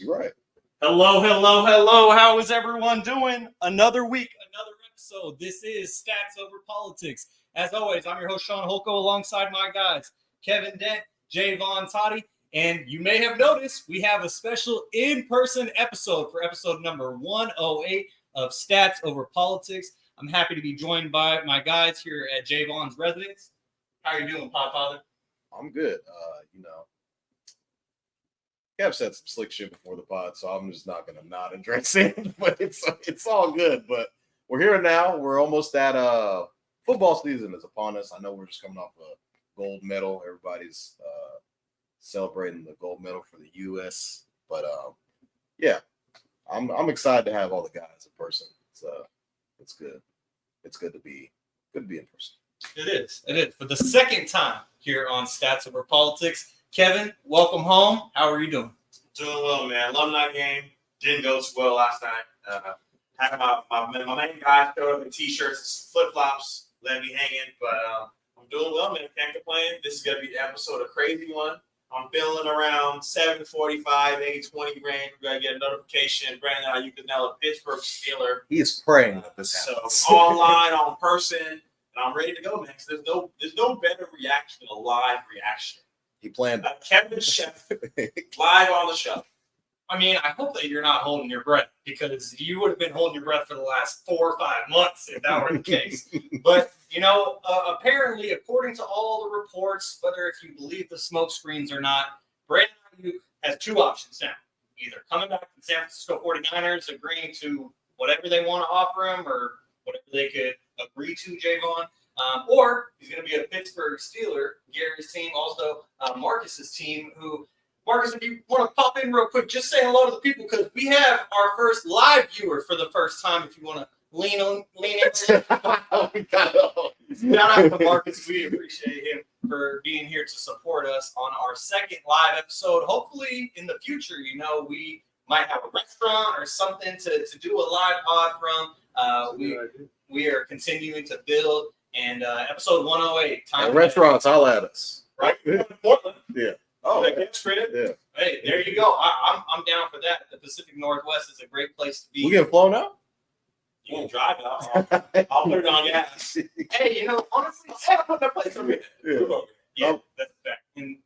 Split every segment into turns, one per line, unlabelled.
You're right.
Hello. How is everyone doing? Another week, another episode. This is Stats Over Politics. As always, I'm your host, Shaun, alongside my guys, Kevin Dent, Jaevon, Toddy. And you may have noticed we have a special in-person episode for episode number 108 of Stats Over Politics. I'm happy to be joined by my guys here at Jaevon's residence. How are you doing, Podfather?
I'm good. Kev said some slick shit before the pod, so I'm just not gonna not address it. But it's all good. But we're here now. We're almost at football season is upon us. I know we're just coming off a gold medal. Everybody's celebrating the gold medal for the U.S. But yeah, I'm excited to have all the guys in person. It's good. It's good to be in person.
It is. For the second time here on Stats Over Politics. Kevin, welcome home. How are you doing?
Doing well, man. Alumni game didn't go too well last night. Had my main guy showed up in t-shirts, flip-flops, let me hanging. But I'm doing well, man. Can't complain. This is going to be the episode, a crazy one. I'm feeling around 7:45, 8:20 range. We're going to get a notification. Brandon Ayukanella, Pittsburgh Steeler.
He is praying that this happens.
So online, on person, and I'm ready to go, man. Because there's no better reaction than a live reaction.
He planned it.
Kevin Chef live on the show.
I mean, I hope that you're not holding your breath because you would have been holding your breath for the last 4 or 5 months if that were the case. But, apparently, according to all the reports, whether if you believe the smoke screens or not, Brandon Ayuk has 2 options now. Either coming back to the San Francisco 49ers, agreeing to whatever they want to offer him or whatever they could agree to, Jaevon. Or he's going to be a Pittsburgh Steeler, Gary's team, also Marcus's team, Marcus, if you want to pop in real quick, just say hello to the people because we have our first live viewer for the first time. If you want to lean in. Shout out to Marcus. We appreciate him for being here to support us on our second live episode. Hopefully in the future, we might have a restaurant or something to do a live pod from. We are continuing to build. And episode 108.
Restaurants, holler at us.
Right? In Portland.
Yeah.
Oh, yeah.
Hey, there you go. I'm down for that. The Pacific Northwest is a great place to be.
We getting flown out?
You can drive it. I'll put it on gas.
Hey, honestly,
I'll put that place over here.
Yeah, that's the fact.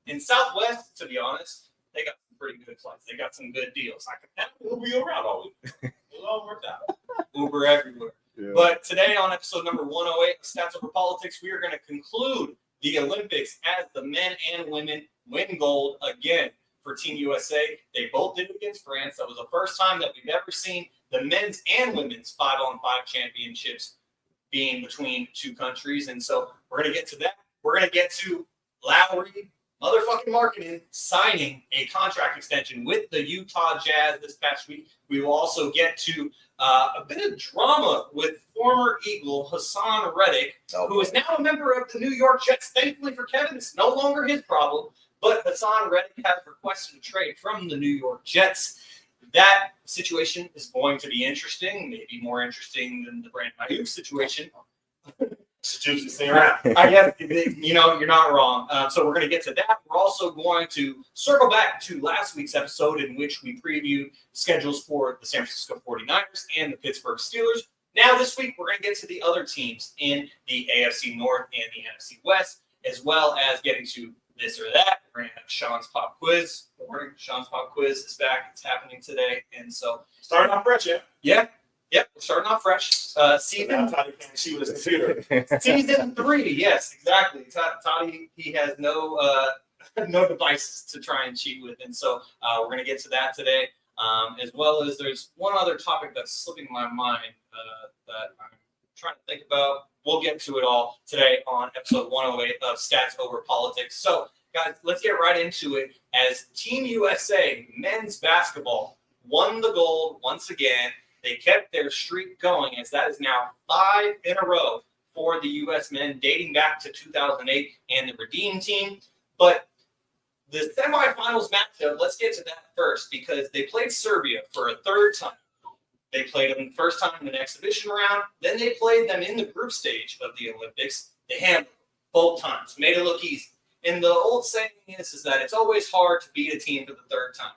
In Southwest, to be honest, they got some pretty good flights. They got some good deals. I could have Uber you around all week. It all worked out. Uber everywhere. Yeah. But today on episode number 108 of Stats Over Politics, we are going to conclude the Olympics as the men and women win gold again for Team USA. They both did it against France. That was the first time that we've ever seen the men's and women's 5-on-5 championships being between 2 countries. And so we're going to get to that. We're going to get to Lauri, motherfucking Markkanen, signing a contract extension with the Utah Jazz this past week. We will also get to a bit of drama with former Eagle Haason Reddick, who is now a member of the New York Jets. Thankfully for Kevin, it's no longer his problem. But Haason Reddick has requested a trade from the New York Jets. That situation is going to be interesting, maybe more interesting than the Brandon Ayuk situation.
It's the juiciest thing around.
I guess, you're not wrong. So we're going to get to that. We're also going to circle back to last week's episode in which we previewed schedules for the San Francisco 49ers and the Pittsburgh Steelers. Now this week, we're going to get to the other teams in the AFC North and the NFC West, as well as getting to this or that. We're going to have Shaun's Pop Quiz. Good morning. Shaun's Pop Quiz is back. It's happening today. And so
Starting off fresh, yeah.
Yep, we're starting off fresh. Season
can't see with his computer.
Season 3, yes, exactly. Toddy, he has no devices to try and cheat with, and so we're going to get to that today, as well as there's one other topic that's slipping my mind that I'm trying to think about. We'll get to it all today on episode 108 of Stats Over Politics. So, guys, let's get right into it. As Team USA men's basketball won the gold once again. They kept their streak going, as that is now 5 in a row for the U.S. men, dating back to 2008 and the Redeem team. But the semifinals matchup, let's get to that first, because they played Serbia for a third time. They played them the first time in an exhibition round. Then they played them in the group stage of the Olympics. They handled them both times, made it look easy. And the old saying is that it's always hard to beat a team for the third time.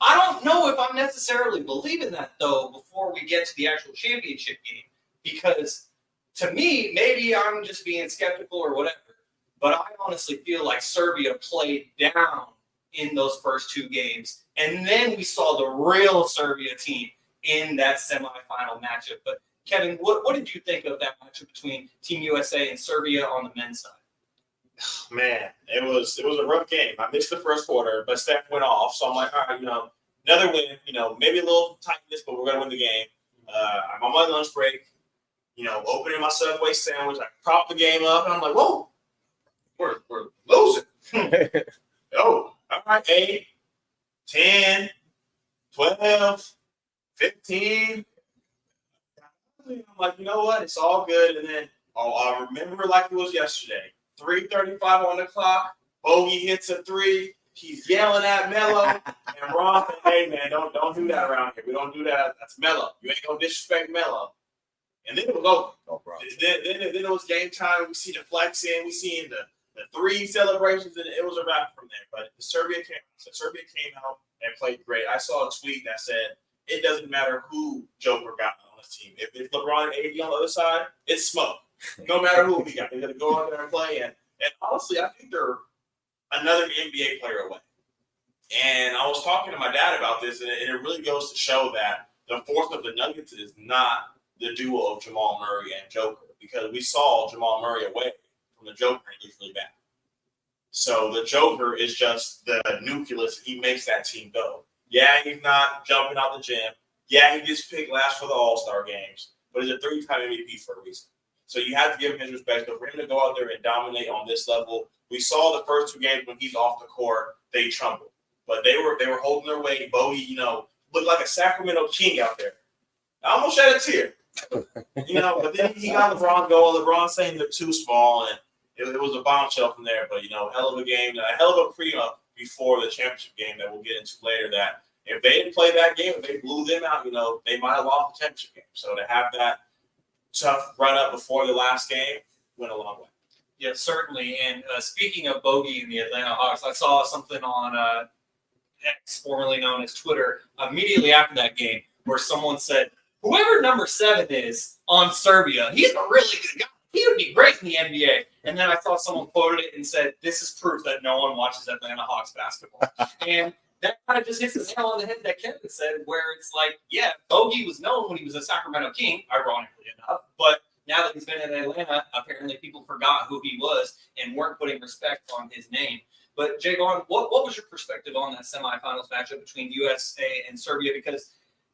I don't know if I'm necessarily believing that, though, before we get to the actual championship game, because to me, maybe I'm just being skeptical or whatever, but I honestly feel like Serbia played down in those first 2 games, and then we saw the real Serbia team in that semifinal matchup. But Kevin, what did you think of that matchup between Team USA and Serbia on the men's side?
Man, it was a rough game. I missed the first quarter, but Steph went off. So I'm like, all right, another win. Maybe a little tightness, but we're gonna win the game. I'm on my lunch break. Opening my Subway sandwich. I prop the game up, and I'm like, whoa, we're losing. Oh, all right, 8, 10, 12, 15. I'm like, you know what? It's all good. And then I'll remember like it was yesterday. 3:35 on the clock. Bogey hits a 3. He's yelling at Melo. And Ron said, hey, man, don't do that around here. We don't do that. That's Melo. You ain't going to disrespect Melo. And then it was over.
No problem.
Then it was game time. We see the flexing. We see the 3 celebrations. And it was a wrap from there. But Serbia came out and played great. I saw a tweet that said, it doesn't matter who Joker got on this team. If LeBron and AD on the other side, it's smoke. No matter who we got, they're going to go out there and play. And honestly, I think they're another NBA player away. And I was talking to my dad about this, and it really goes to show that the force of the Nuggets is not the duo of Jamal Murray and Joker, because we saw Jamal Murray away from the Joker, and he's really bad. So the Joker is just the nucleus. He makes that team go. Yeah, he's not jumping out the gym. Yeah, he gets picked last for the All-Star games, but he's a 3-time MVP for a reason. So you have to give him his respect. But for him to go out there and dominate on this level, we saw the first 2 games when he's off the court, they trembled. But they were holding their weight. Bogey, looked like a Sacramento King out there. I almost shed a tear. But then he got LeBron going. LeBron saying they're too small, and it was a bombshell from there. But, hell of a game, a hell of a pre-up before the championship game that we'll get into later, that if they didn't play that game, if they blew them out, they might have lost the championship game. So to have that tough run-up before the last game went a long way.
Yeah, certainly. And speaking of Bogey and the Atlanta Hawks, I saw something on X, formerly known as Twitter, immediately after that game, where someone said, whoever number 7 is on Serbia, he's a really good guy. He would be great in the NBA. And then I saw someone quoted it and said, this is proof that no one watches Atlanta Hawks basketball. And that kind of just hits the nail on the head that Kevin said, where it's like, yeah, Bogey was known when he was a Sacramento King, ironically enough. But now that he's been in Atlanta, apparently people forgot who he was and weren't putting respect on his name. But, Jaevon, what was your perspective on that semifinals matchup between USA and Serbia? Because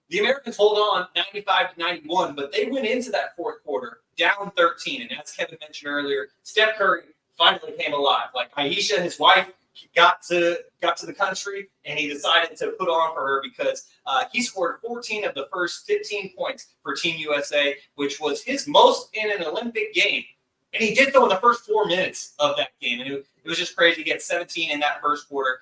the Americans hold on 95-91, but they went into that fourth quarter down 13. And as Kevin mentioned earlier, Steph Curry finally came alive. Like Aisha, his wife, got to the country, and he decided to put on for her because he scored 14 of the first 15 points for Team USA, which was his most in an Olympic game. And he did so in the first 4 minutes of that game. And it was just crazy. He had 17 in that first quarter.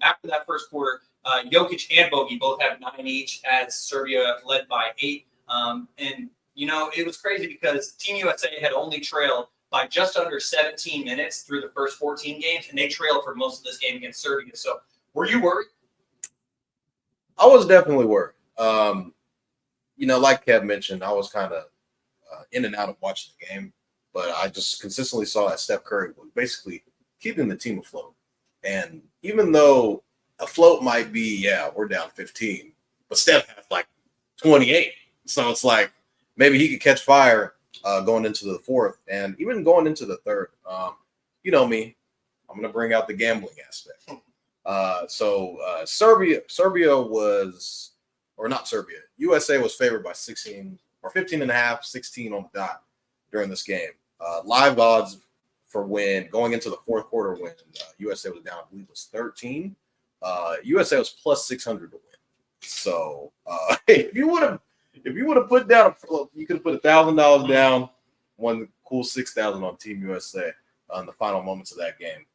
After that first quarter, Jokic and Bogey both had 9 each as Serbia led by 8. And it was crazy because Team USA had only trailed by just under 17 minutes through the first 14 games, and they trailed for most of this game against Serbia. So, were you worried?
I was definitely worried. Like Kev mentioned, I was kind of in and out of watching the game, but I just consistently saw that Steph Curry was basically keeping the team afloat. And even though afloat might be, we're down 15, but Steph has like 28. So it's like maybe he could catch fire going into the fourth and even going into the third. You know me, I'm going to bring out the gambling aspect. Serbia was, or not Serbia, USA was favored by 16 or 15 and a half, 16 on the dot during this game. Live odds for when going into the fourth quarter when USA was down, I believe was 13. USA was plus 600 to win. So if you would have put down, you could have put $1,000 down, won the cool 6,000 on Team USA in the final moments of that game.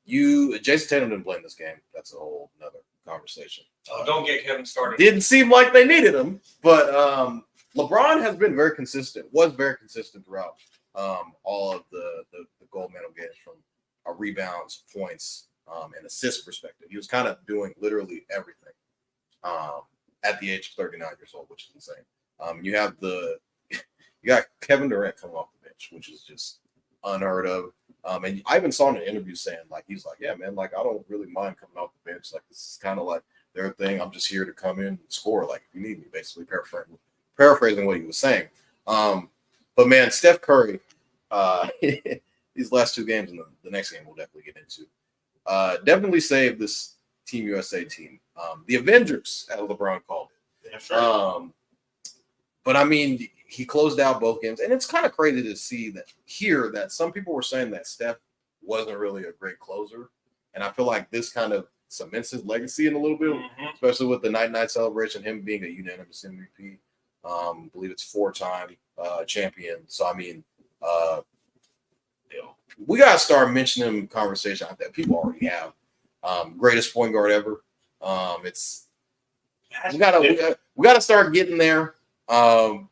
Jason Tatum didn't play in this game. That's a whole nother conversation.
Oh, don't get Kevin started.
Didn't seem like they needed him, but LeBron has been very consistent. Was very consistent throughout all of the gold medal games from a rebounds, points, and assist perspective. He was kind of doing literally everything at the age of 39 years old, which is insane. You got Kevin Durant coming off the bench, which is just unheard of. And I even saw in an interview saying, like, he's like, yeah, man, like, I don't really mind coming off the bench. Like, this is kind of like their thing. I'm just here to come in and score, like, if you need me, basically paraphrasing what he was saying. But, man, Steph Curry, these last two games and the next game we'll definitely get into, definitely saved this Team USA team. The Avengers, as LeBron called it.
That's right.
But, I mean, he closed out both games. And it's kind of crazy to see that some people were saying that Steph wasn't really a great closer. And I feel like this kind of cements his legacy in a little bit, especially with the night celebration, him being a unanimous MVP. I believe it's 4-time champion. So, I mean, we got to start mentioning conversation that people already have. Greatest point guard ever. We got to start getting there. But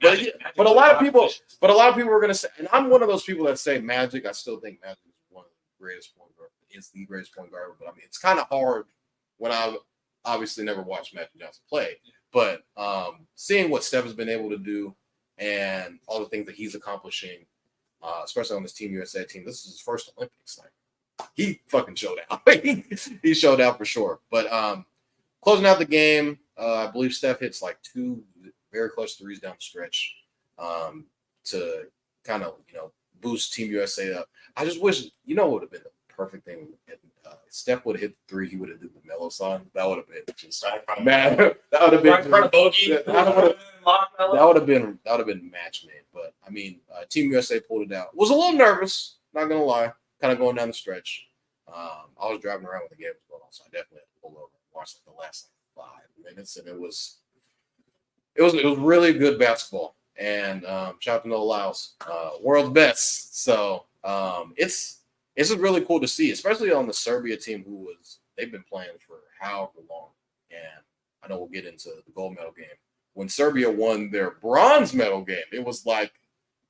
a lot of people are going to say, and I'm one of those people that say Magic. I still think Magic is one of the greatest point guard. It's the greatest point guard. But I mean, it's kind of hard when I obviously never watched Magic Johnson play. But seeing what Steph has been able to do and all the things that he's accomplishing, especially on this Team USA team, this is his first Olympics. Like, he fucking showed out. He showed out for sure. But closing out the game, I believe Steph hits like 2 very close threes down the stretch to kind of, boost Team USA up. I just wish, what would have been the perfect thing. Steph would have hit the 3. He would have did the mellow song. That would have been just man. That would have been
in front of Bogey.
That would have been match made. But I mean, Team USA pulled it out. Was a little nervous, not gonna lie. Kind of going down the stretch. I was driving around when the game was going on, so I definitely had to pull over and watch like the last 5 minutes, and it was really good basketball. And shout out to Noah Lyles, world's best. So it's just really cool to see, especially on the Serbia team they've been playing for however long. And I know we'll get into the gold medal game. When Serbia won their bronze medal game, it was like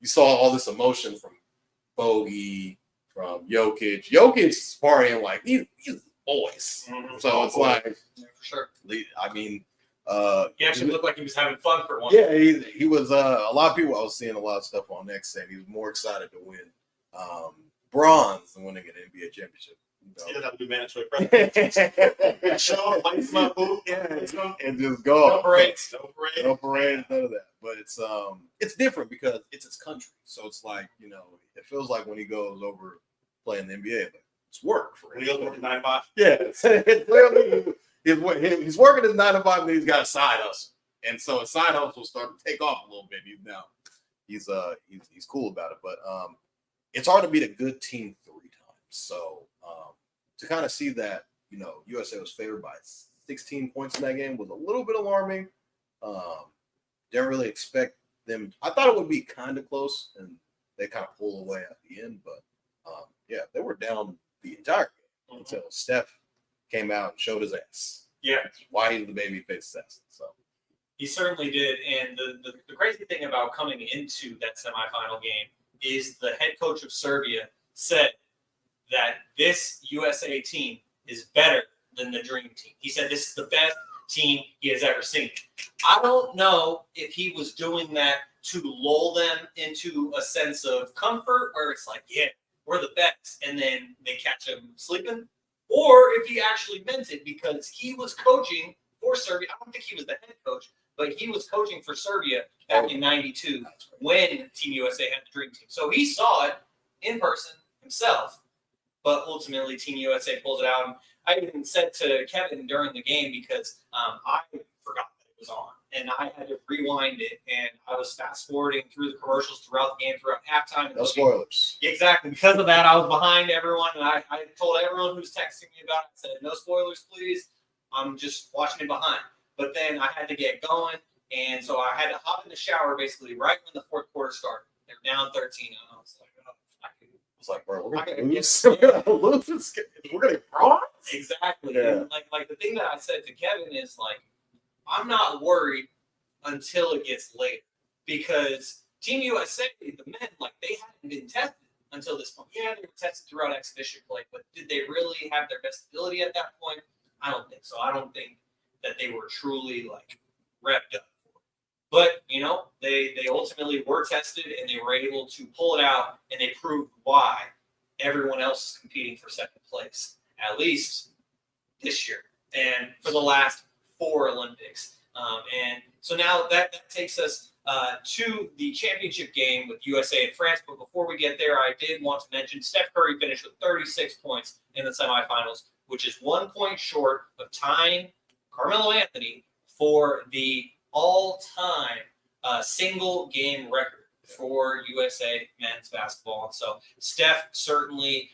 you saw all this emotion from Bogey, from Jokic. Jokic's partying like he's boys. Mm-hmm. So it's like,
for sure.
I mean,
he actually looked like he was having fun for once.
Yeah, he was. A lot of people. I was seeing a lot of stuff on X saying he was more excited to win bronze than winning an NBA championship.
Yeah, that would be mandatory present. Show, lights my boot,
and just go.
No parades,
none of that. But it's different because it's his country. So it's like, it feels like when he goes over playing the NBA, but it's work for him.
When he goes working 9 to 5.
Yeah, it's clearly he's working his 9 to 5, and he's got a side hustle, and so his side hustle will start to take off a little bit. He's cool about it, but it's hard to beat a good team 3 times. So to kind of see that, USA was favored by 16 points in that game was a little bit alarming. Didn't really expect them. I thought it would be kind of close, and they kind of pull away at the end. But they were down the entire game until Steph came out and showed his ass.
Yeah,
why he's the baby face assassin. So
He certainly did. And the crazy thing about coming into that semifinal game is the head coach of Serbia said that this USA team is better than the Dream Team. He said this is the best team he has ever seen. I don't know if he was doing that to lull them into a sense of comfort where it's like, yeah, we're the best, and then they catch him sleeping, or if he actually meant it because he was coaching for Serbia. I don't think he was the head coach, but he was coaching for Serbia back in '92 when Team USA had the Dream Team. So he saw it in person himself, but ultimately Team USA pulls it out. And I even said to Kevin during the game because I forgot that it was on, and I had to rewind it, and I was fast forwarding through the commercials throughout the game, throughout halftime.
No spoilers.
Exactly. Because of that, I was behind everyone, and I told everyone who was texting me about it, I said, no spoilers, please. I'm just watching it behind. But then I had to get going, and so I had to hop in the shower basically right when the fourth quarter started. They're down 13, and I was like, oh,
It's like, bro, we're gonna lose. We're gonna lose. We're gonna get bronze.
Exactly.
Yeah.
And like the thing that I said to Kevin is like, I'm not worried until it gets later because Team USA, the men, like they hadn't been tested until this point. Yeah, they were tested throughout exhibition play, but did they really have their best ability at that point? I don't think so. I don't think that they were truly like revved up. But you know, they ultimately were tested and they were able to pull it out, and they proved why everyone else is competing for second place, at least this year and for the last 4 Olympics. And so now that takes us to the championship game with USA and France. But before we get there, I did want to mention Steph Curry finished with 36 points in the semifinals, which is 1 point short of tying Carmelo Anthony for the all-time single game record for USA men's basketball. And so Steph certainly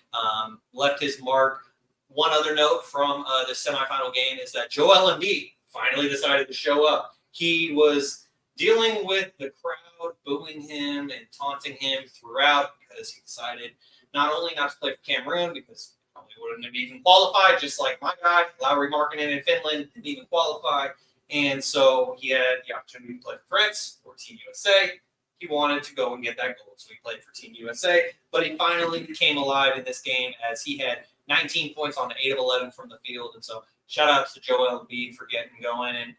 left his mark. One other note from the semifinal game is that Joel Embiid finally decided to show up. He was dealing with the crowd booing him and taunting him throughout because he decided not only not to play for Cameroon because he probably wouldn't have even qualified, just like my guy, Lauri Markkanen in Finland, didn't even qualify. And so he had the opportunity to play for France or Team USA. He wanted to go and get that gold, so he played for Team USA. But he finally came alive in this game as he had 19 points on 8 of 11 from the field. And so shout out to Joel Embiid for getting going. And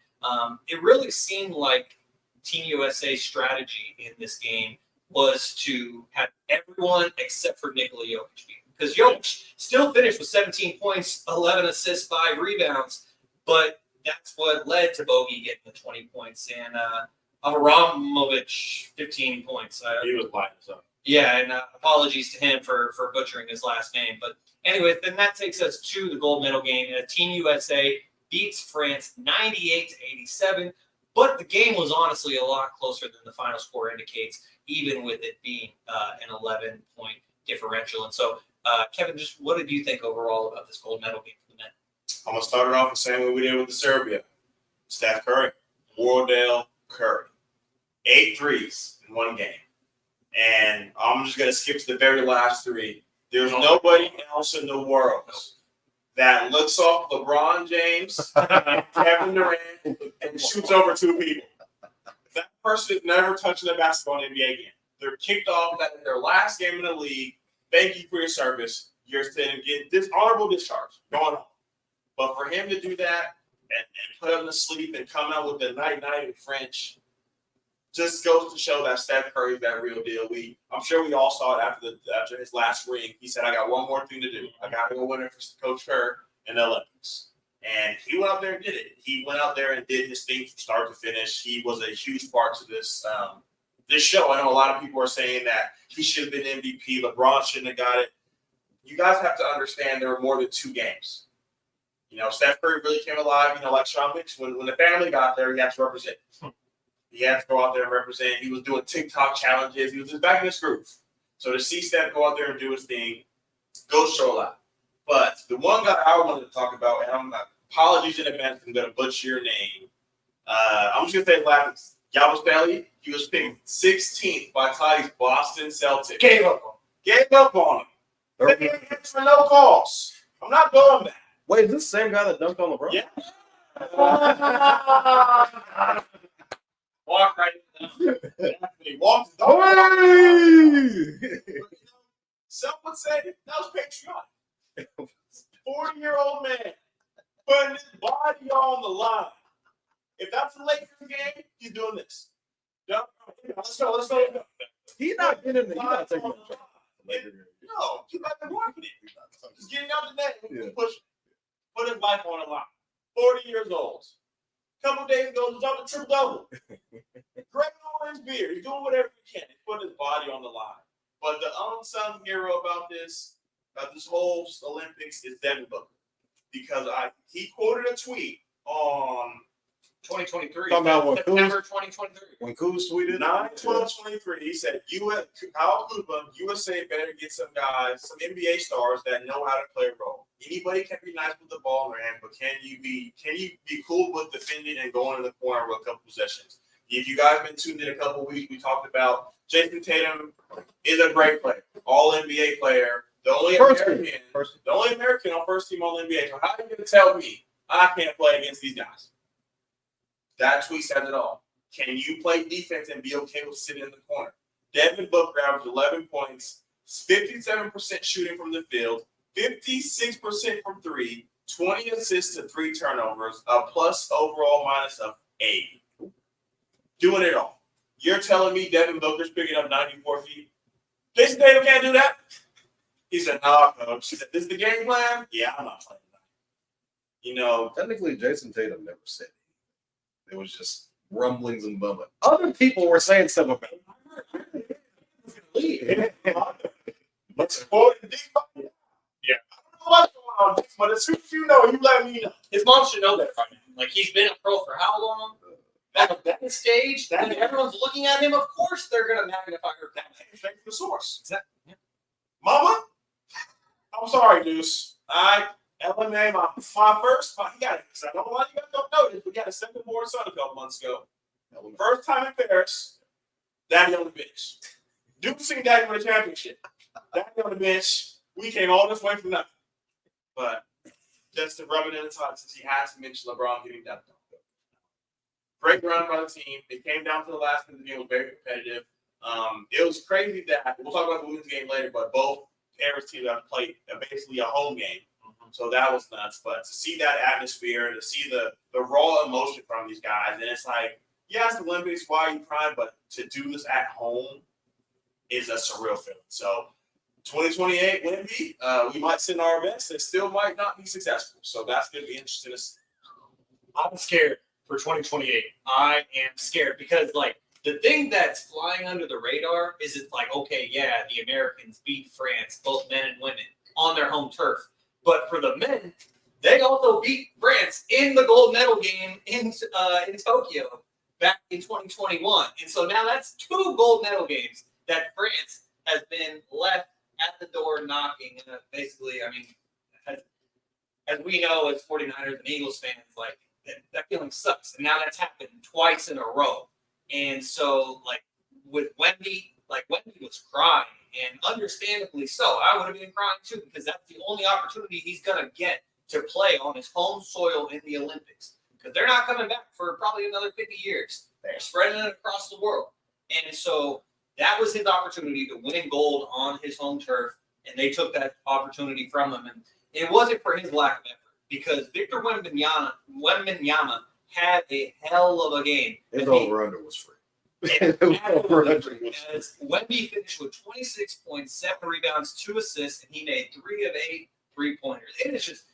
it really seemed like Team USA's strategy in this game was to have everyone except for Nikola Jokic beat him. Because Jokic still finished with 17 points, 11 assists, 5 rebounds. But that's what led to Bogey getting the 20 points. And Avramovic, 15 points.
He was lighting us up.
Yeah, and apologies to him for butchering his last name. But anyway, then that takes us to the gold medal game. Team USA beats France 98-87. But the game was honestly a lot closer than the final score indicates, even with it being an 11-point differential. And so, Kevin, just what did you think overall about this gold medal game for the men?
I'm going to start it off the same way we did with the Serbia. Steph Curry, Wardell Curry. 8 threes in one game. And I'm just going to skip to the very last 3. There's nobody else in the world that looks off LeBron James and Kevin Durant and shoots over 2 people. That person is never touching the basketball in the NBA again. They're kicked off at their last game in the league. Thank you for your service. You're saying get this honorable discharge going on. But for him to do that and put him to sleep and come out with the night-night in French just goes to show that Steph Curry is that real deal. I'm sure we all saw it after his last ring. He said, I got one more thing to do. I got to go win it for Coach Kerr in the Olympics. And he went out there and did it. He went out there and did his thing from start to finish. He was a huge part to this show. I know a lot of people are saying that he should have been MVP. LeBron shouldn't have got it. You guys have to understand there were more than 2 games. You know, Steph Curry really came alive. You know, like Shaun mentioned, when the family got there, he had to represent. He had to go out there and represent. He was doing TikTok challenges. He was just back in his groove. So to see Steph go out there and do his thing, go show a lot. But the one guy I wanted to talk about, and I'm not, apologies in advance, I'm going to butcher your name. I'm just going to say last Jaevon. He was picked 16th by Toddy's Boston Celtics.
Gave up on him.
They didn't hit for no calls. I'm not going back.
Wait, is this the same guy that dunked on LeBron?
Yeah.
Walk right in.
He walked the
Hey!
Some would say that was patriotic. 40-year-old man putting his body on the line. If that's a Lakers game, he's doing this. Yep. Let's go.
He's not getting the. He's not taking
on
the
the line. No, he's not blocking it. Just getting out the net and pushing. Put his life on the line. 40 years old. A couple days ago, he was triple-double. Greg on his beard. He's doing whatever he can. He put his body on the line. But the unsung hero about this whole Olympics is Devin Booker. Because he quoted a tweet on
2023.
Talking about when
September 2023.
When Kuz tweeted
9/12/23, he said, Kyle Kuzma, USA better get some guys, some NBA stars that know how to play a role. Anybody can be nice with the ball in their hand, but can you be cool with defending and going in the corner with a couple possessions? If you guys been tuned in a couple weeks, we talked about Jason Tatum is a great player, all NBA player, the only American on first team all NBA. So how are you going to tell me I can't play against these guys? That tweet says it all. Can you play defense and be okay with sitting in the corner? Devin Booker averaged 11 points, 57% shooting from the field, 56% from three, 20 assists to 3 turnovers, a plus overall minus of 8. Doing it all. You're telling me Devin Booker's picking up 94 feet? Jason Tatum can't do that? He said, no, coach. He said, this is the game plan? Yeah, I'm not playing that.
Technically, Jason Tatum never said it. It was just rumblings and bumming. Other people were saying stuff about it.
But supporting defense? Yeah. I don't know what's going on, but as soon as you know, you let me know.
His mom should know that by now. Like, he's been a pro for how long? At that stage, when everyone's looking at him, of course they're going to magnify her.
Thank the source.
Exactly. Yeah.
Mama? I'm sorry, Deuce. LMA, my first, he got it. I don't know why you guys don't know this. We got a second-born son a couple months ago. First time in Paris, daddy on the bench. Duke seen daddy win a championship. Daddy on the bench. We came all this way from nothing. But just to rub it in the top, since he had to mention LeBron getting that done. Great run by the team. It came down to the last minute of the game. It was very competitive. It was crazy that we'll talk about the women's game later, but both Paris teams have played basically a home game. So that was nuts. But to see that atmosphere, to see the raw emotion from these guys, and it's like, yeah, it's the Olympics, why are you crying? But to do this at home is a surreal feeling. So 2028 Wemby, we might send our best. It still might not be successful. So that's going to be interesting to see.
I'm scared for 2028. I am scared because, like, the thing that's flying under the radar is it's like, okay, yeah, the Americans beat France, both men and women, on their home turf. But for the men, they also beat France in the gold medal game in Tokyo back in 2021. And so now that's 2 gold medal games that France has been left at the door knocking. Basically, I mean, as we know as 49ers and Eagles fans, like, that feeling sucks. And now that's happened twice in a row. And so, like, with Wemby, Wemby was crying, and understandably so. I would have been crying too, because that's the only opportunity he's going to get to play on his home soil in the Olympics. Because they're not coming back for probably another 50 years. They're spreading it across the world. And so that was his opportunity to win gold on his home turf, and they took that opportunity from him. And it wasn't for his lack of effort, because Victor Wembanyama had a hell of a game.
His over-under was free.
As Wemby finished with 26 points, 7 rebounds, 2 assists, and he made 3 of 8 3-pointers. And it's just,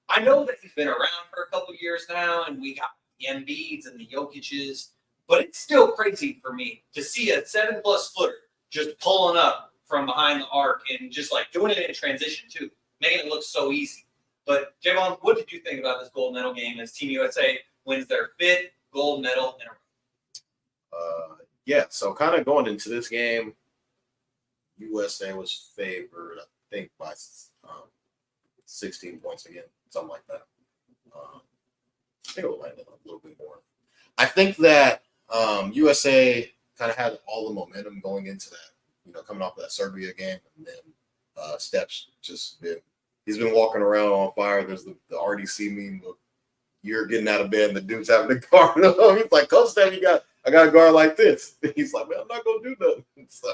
I know that he's been around for a couple years now, and we got the Embiids and the Jokic's, but it's still crazy for me to see a 7+ footer just pulling up from behind the arc and just like doing it in transition too, making it look so easy. But Jaevon, what did you think about this gold medal game as Team USA wins their 5th gold medal in a row?
Yeah, so kind of going into this game, USA was favored, I think, by 16 points again, something like that. I think it will land a little bit more. I think that USA kind of had all the momentum going into that, coming off of that Serbia game, and then Steph's he's been walking around on fire. There's the RDC meme of you're getting out of bed and the dude's having to guard him. He's like, Coach Steph, you got I got a guard like this. He's like, man, I'm not gonna do nothing. So,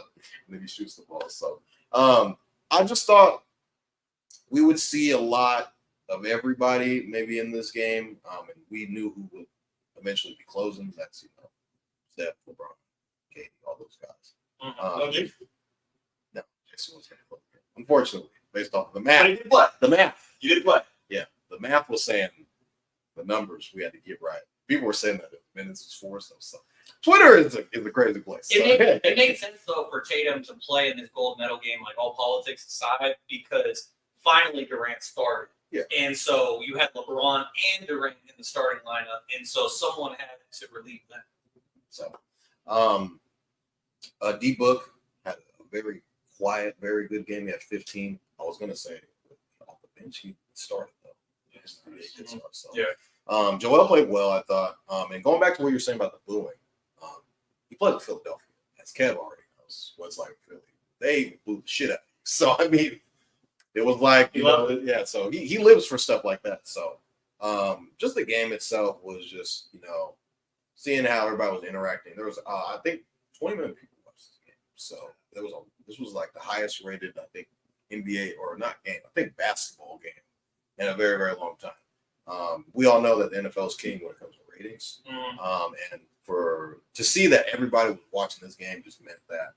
and then he shoots the ball. So I just thought we would see a lot of everybody maybe in this game. And we knew who would eventually be closing. That's Steph, LeBron, KD, all those guys. No, Jason was going to close. Unfortunately, based off of the math.
But he did play.
The math.
You did play.
Yeah, the math was saying the numbers we had to get right. People were saying that minutes was forced. So Twitter is a crazy place.
It made sense though for Tatum to play in this gold medal game, like all politics aside, because finally Durant started.
Yeah.
And so you had LeBron and Durant in the starting lineup, and so someone had to relieve them.
So, D-Book had a very quiet, very good game. He had 15. I was going to say off the bench, he started, though. He did start, so.
Yeah.
Joel played well, I thought. And going back to what you were saying about the booing, he played with Philadelphia. As Kev already knows what it's like in Philly. They booed the shit out of him. So, I mean, it was like, so he lives for stuff like that. So, just the game itself was just, seeing how everybody was interacting. There was, I think, 20 million people watched this game. So this was like the highest rated, I think, NBA or not game, I think basketball game in a very, very long time. We all know that the NFL is king when it comes to ratings. And to see that everybody was watching this game just meant that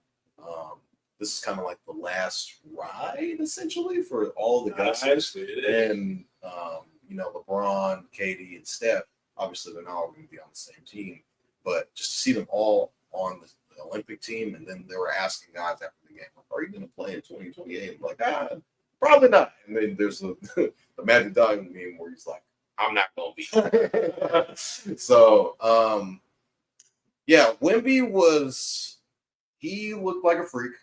this is kind of like the last ride, essentially, for all the guys. And, LeBron, KD, and Steph, obviously they're not all going to be on the same team, but just to see them all on the Olympic team, and then they were asking guys after the game, are you going to play in 2028? I'm like, probably not. And then there's the Magic Johnson meme where he's like, I'm not going to be. So, Wemby he looked like a freak.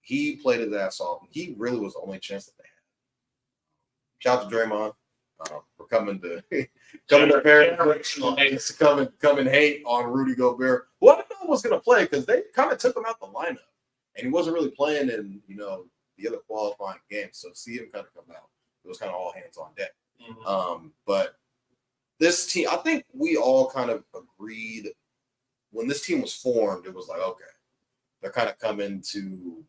He played his ass off. He really was the only chance that they had. Shout out to Draymond for coming to come and hate on Rudy Gobert, who I didn't know was going to play because they kind of took him out the lineup, and he wasn't really playing in the other qualifying games. So to see him kind of come out, it was kind of all hands on deck. Mm-hmm. But this team, I think we all kind of agreed when this team was formed. It was like, okay, they're kind of coming to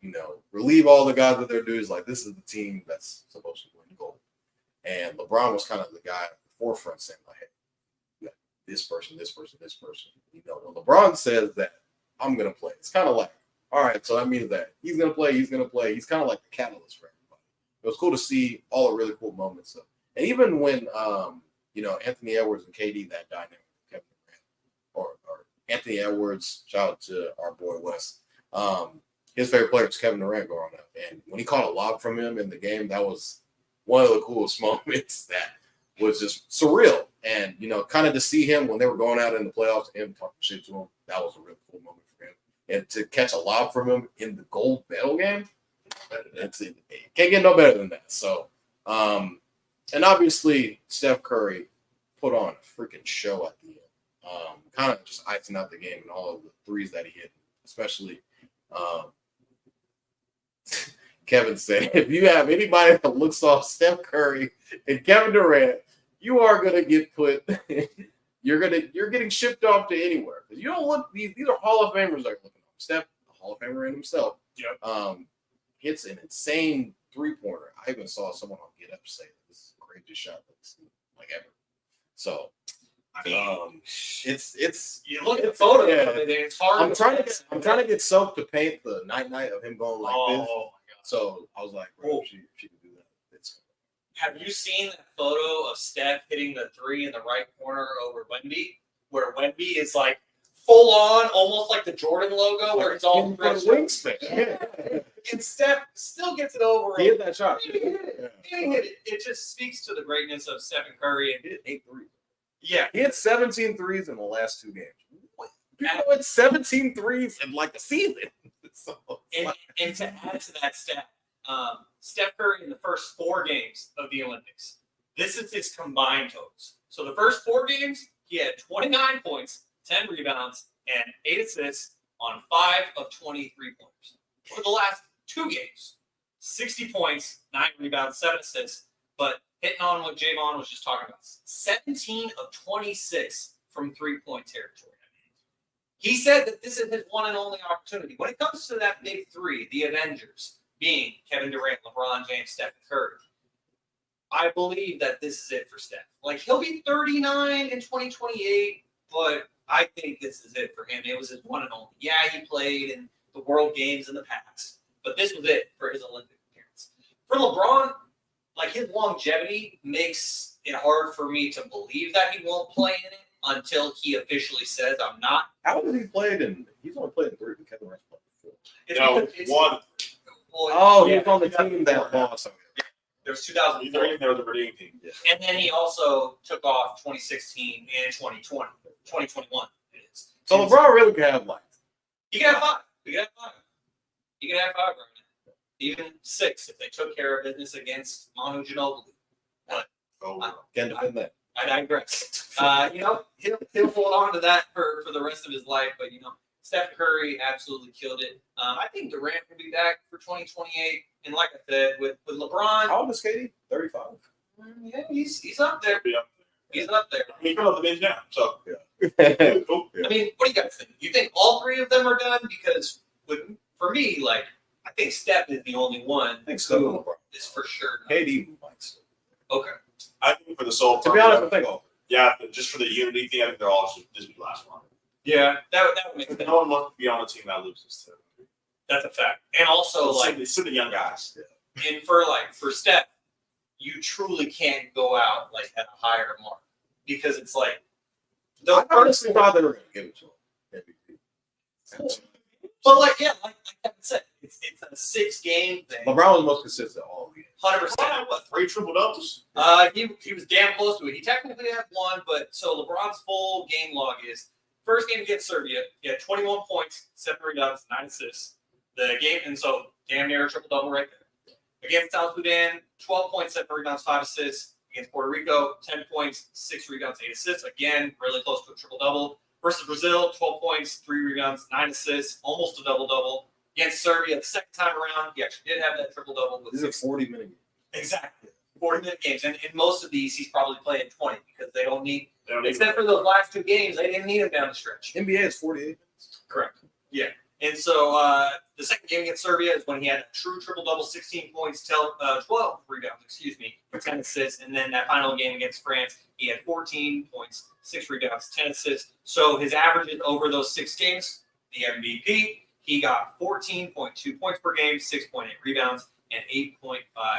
relieve all the guys of their duties. Like, this is the team that's supposed to win gold. And LeBron was kind of the guy at the forefront saying, like, hey, you got this person. When LeBron says that I'm going to play, it's kind of like, all right, so that means that he's going to play. He's kind of like the catalyst for everybody. It was cool to see all the really cool moments. And even when, Anthony Edwards and KD, that dynamic, Kevin Durant, or Anthony Edwards, shout out to our boy Wes. His favorite player is Kevin Durant growing up. And when he caught a lob from him in the game, that was one of the coolest moments that was just surreal. And, kind of to see him when they were going out in the playoffs and him talking shit to him, that was a really cool moment for him. And to catch a lob from him in the gold medal game, that's it. Can't get no better than that. So, and obviously Steph Curry put on a freaking show at the end. Kind of just icing out the game and all of the threes that he hit, especially Kevin said, if you have anybody that looks off Steph Curry and Kevin Durant, you are gonna get put. You're getting shipped off to anywhere because you don't look. These are Hall of Famers that are looking off. Steph, a Hall of Famer in himself, hits an insane 3-pointer. I even saw someone on Get Up say this is the greatest shot like ever. So. It's
you look at the photo. Yeah. It's hard.
I'm trying to get soaked to paint the night of him going like this.
Oh my God.
So I was like, bro, she can do that.
Have you seen that photo of Steph hitting the 3 in the right corner over Wemby, where Wemby is like full on, almost like the Jordan logo, where it's all
wingspan.
Yeah. And Steph still gets it over.
He hit that shot.
He hit it. It just speaks to the greatness of Stephen Curry. And
he hit 8 threes.
Yeah.
He had 17 threes in the last 2 games. People had 17 threes in like a season.
And to add to that stat, Steph Curry in the first 4 games of the Olympics, this is his combined totals. So the first 4 games, he had 29 points, 10 rebounds, and 8 assists on 5 of 23 pointers. For the last 2 games, 60 points, 9 rebounds, 7 assists, but hitting on what Jaevon was just talking about, 17 of 26 from 3-point territory. He said that this is his one and only opportunity. When it comes to that big three, the Avengers, being Kevin Durant, LeBron James, Stephen Curry, I believe that this is it for Steph. Like, he'll be 39 in 2028, but I think this is it for him. It was his one and only. Yeah, he played in the World Games in the past, but this was it for his Olympic appearance. For LeBron, like, his longevity makes it hard for me to believe that he won't play in it until he officially says, I'm not.
How has he played in? He's only played in 3, but Kevin Durant's played 4.
It's
one.
Oh, he was on the team that lost.
There was 2003.
There was a redeeming team. Yeah.
And then he also took off 2016 and 2020. 2021 it is.
So LeBron really could have, like,
He could have 5. He could have 5. He could have 5 right now. Even 6 if they took care of business against Manu Ginobili. But
can't defend that.
I digress. He'll hold on to that for the rest of his life. But, Steph Curry absolutely killed it. I think Durant will be back for 2028. And like I said, with LeBron.
How old is KD? 35.
Yeah, he's up there.
Yeah.
He's up there.
He put up the bench now, so
Yeah.
cool.
I mean, what do you guys think? You think all 3 of them are done? Because for me, like, I think Steph is the only one
I think so.
who is for sure done.
KD might still.
Okay.
I think for the sole
To be honest, I think all.
yeah, but just for the unity thing, I think they're all just be the last one.
Yeah, that would make sense.
No one wants to be on a team that loses to.
That's a fact. And also, like,
it's the young guys.
and for Steph, you truly can't go out like at a higher mark because it's like
I honestly thought they were going to give it to him. MVP.
But like Kevin said, it's a 6-game thing.
LeBron was the most consistent all year.
100%.
What, 3 triple doubles?
He was damn close to it. He technically had 1, but so LeBron's full game log is first game against Serbia. He had 21 points, 7 rebounds, 9 assists. The game, and so damn near a triple double right there. Against South Sudan, 12 points, 7 rebounds, 5 assists. Against Puerto Rico, 10 points, 6 rebounds, 8 assists. Again, really close to a triple double. Versus Brazil, 12 points, 3 rebounds, 9 assists, almost a double double. Against Serbia, the second time around, he actually did have that triple double.
These are 40-minute games.
Exactly. 40-minute games. And in most of these, he's probably playing 20 because they don't need,
They don't need
except for those last 2 games, they didn't need him down the stretch.
NBA is 48 minutes.
Correct. Yeah. And so the second game against Serbia is when he had a true triple-double, 16 points, 12 rebounds, 10 assists. And then that final game against France, he had 14 points, 6 rebounds, 10 assists. So his averages over those 6 games, the MVP, he got 14.2 points per game, 6.8 rebounds, and 8.5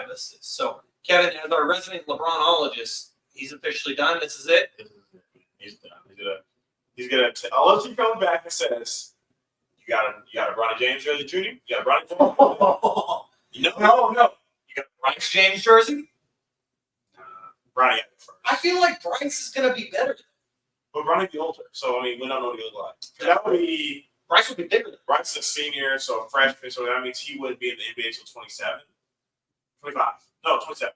assists. So Kevin, as our resident LeBronologist, he's officially done. This is it.
He's done. He's gonna unless he comes back and says, you got a Bronny James jersey, Jr. You got a Bronny James. No.
You got Bryce James jersey?
Bronny got it first.
I feel like Bryce is going to be better.
But Bronny be older, so I mean we don't know what he looks like. That would be
Bryce would be bigger than
Bryce is a senior, so a freshman, so that means he wouldn't be in the NBA until 27. 25. No, 27.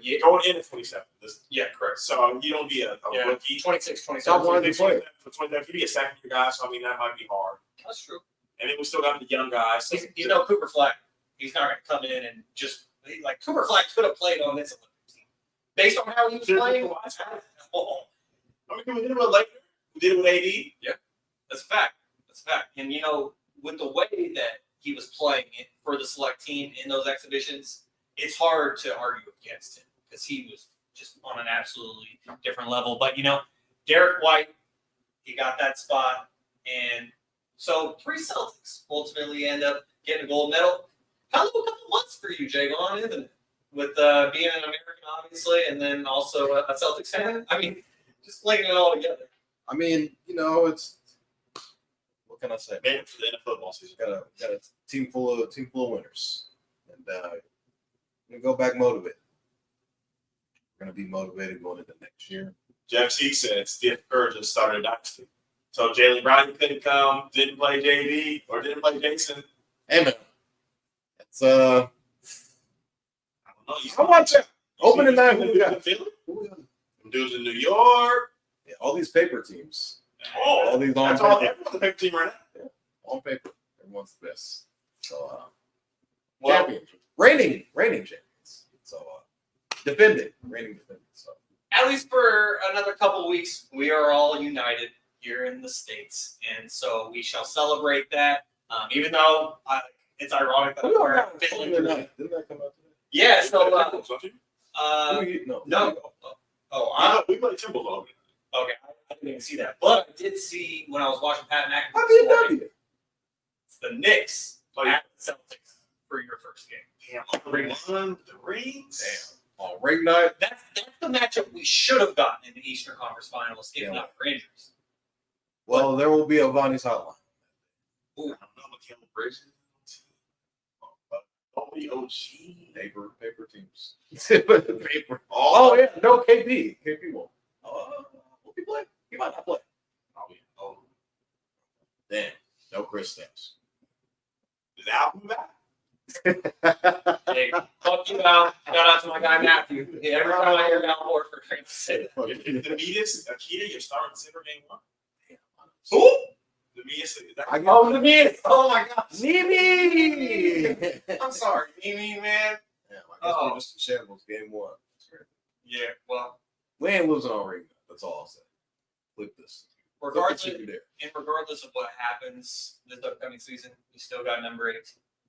Yeah.
Going in at 27.
Yeah, correct.
So you don't be a rookie.
26,
Top
27.
one of these players.
For 27, he'd be a second year guy, so I mean that might be hard.
That's true.
And then we still got the young guys. So
He's no Cooper Flack. He's not going to come in and just like Cooper Flack could have played on this Olympic team based on how he was playing.
I mean, we did it with Laker. We did it with AD.
Yeah, that's a fact. That's a fact. And with the way that he was playing it for the select team in those exhibitions, it's hard to argue against him because he was just on an absolutely different level. But Derek White, he got that spot, and so 3 Celtics ultimately end up getting a gold medal. Kind of a couple months for you, Jaevon, isn't it? With being an American, obviously, and then also a Celtics fan. I mean, just linking it all together.
I mean, it's what can I say?
Man, for the end of football season.
Got a team full of winners, and we go back motivated. We're gonna be motivated going into next year.
Jeff Teague said Steve Kerr just started a dynasty. So Jalen Brown couldn't come, didn't play JD, or didn't play Jason.
Hey man, it's
I don't know.
how much opening night? Who we got?
Philly? Them dudes in New York.
Yeah, all these paper teams.
Oh,
All these on
that's all.
paper.
Everyone's a paper team right now.
Yeah, on paper, everyone's the best. So,
Well,
champions, reigning champions. So, reigning defending. So,
at least for another couple of weeks, we are all united here in the States. And so we shall celebrate that. Even though it's ironic that we're Finland.
Didn't that come out today?
Yeah, so
no.
We played Timberwolves.
Okay, I didn't even see that. But I did see when I was watching Pat McAfee. It's the Knicks at the Celtics for your first game.
Damn, the rings.
Damn. On ring night.
That's the matchup we should have gotten in the Eastern Conference Finals, if not for injuries.
Well, there will be a Vonnie's hotline.
Ooh, I don't know, Michaela Bridges. OG.
Paper teams. Paper. Oh, yeah. No, KP. KP won't. Will he play? He might not play. Oh. Damn. No Chris Stamps.
Is Al back?
Hey, fuck you, Al. Shout out to my guy Matthew. Yeah, every time I hear Al Horford, I have to say that.
If the Nabers, Akita, you're starting center game one.
Who?
The Nabers.
The Nabers. Oh my gosh.
Nimi!
I'm sorry, Nimi, man.
Yeah, I guess we're just in shambles game one.
Yeah, well.
We ain't losing on ring. That's all I'll say. Flip this.
Regardless of what happens this upcoming season, we still got number 8.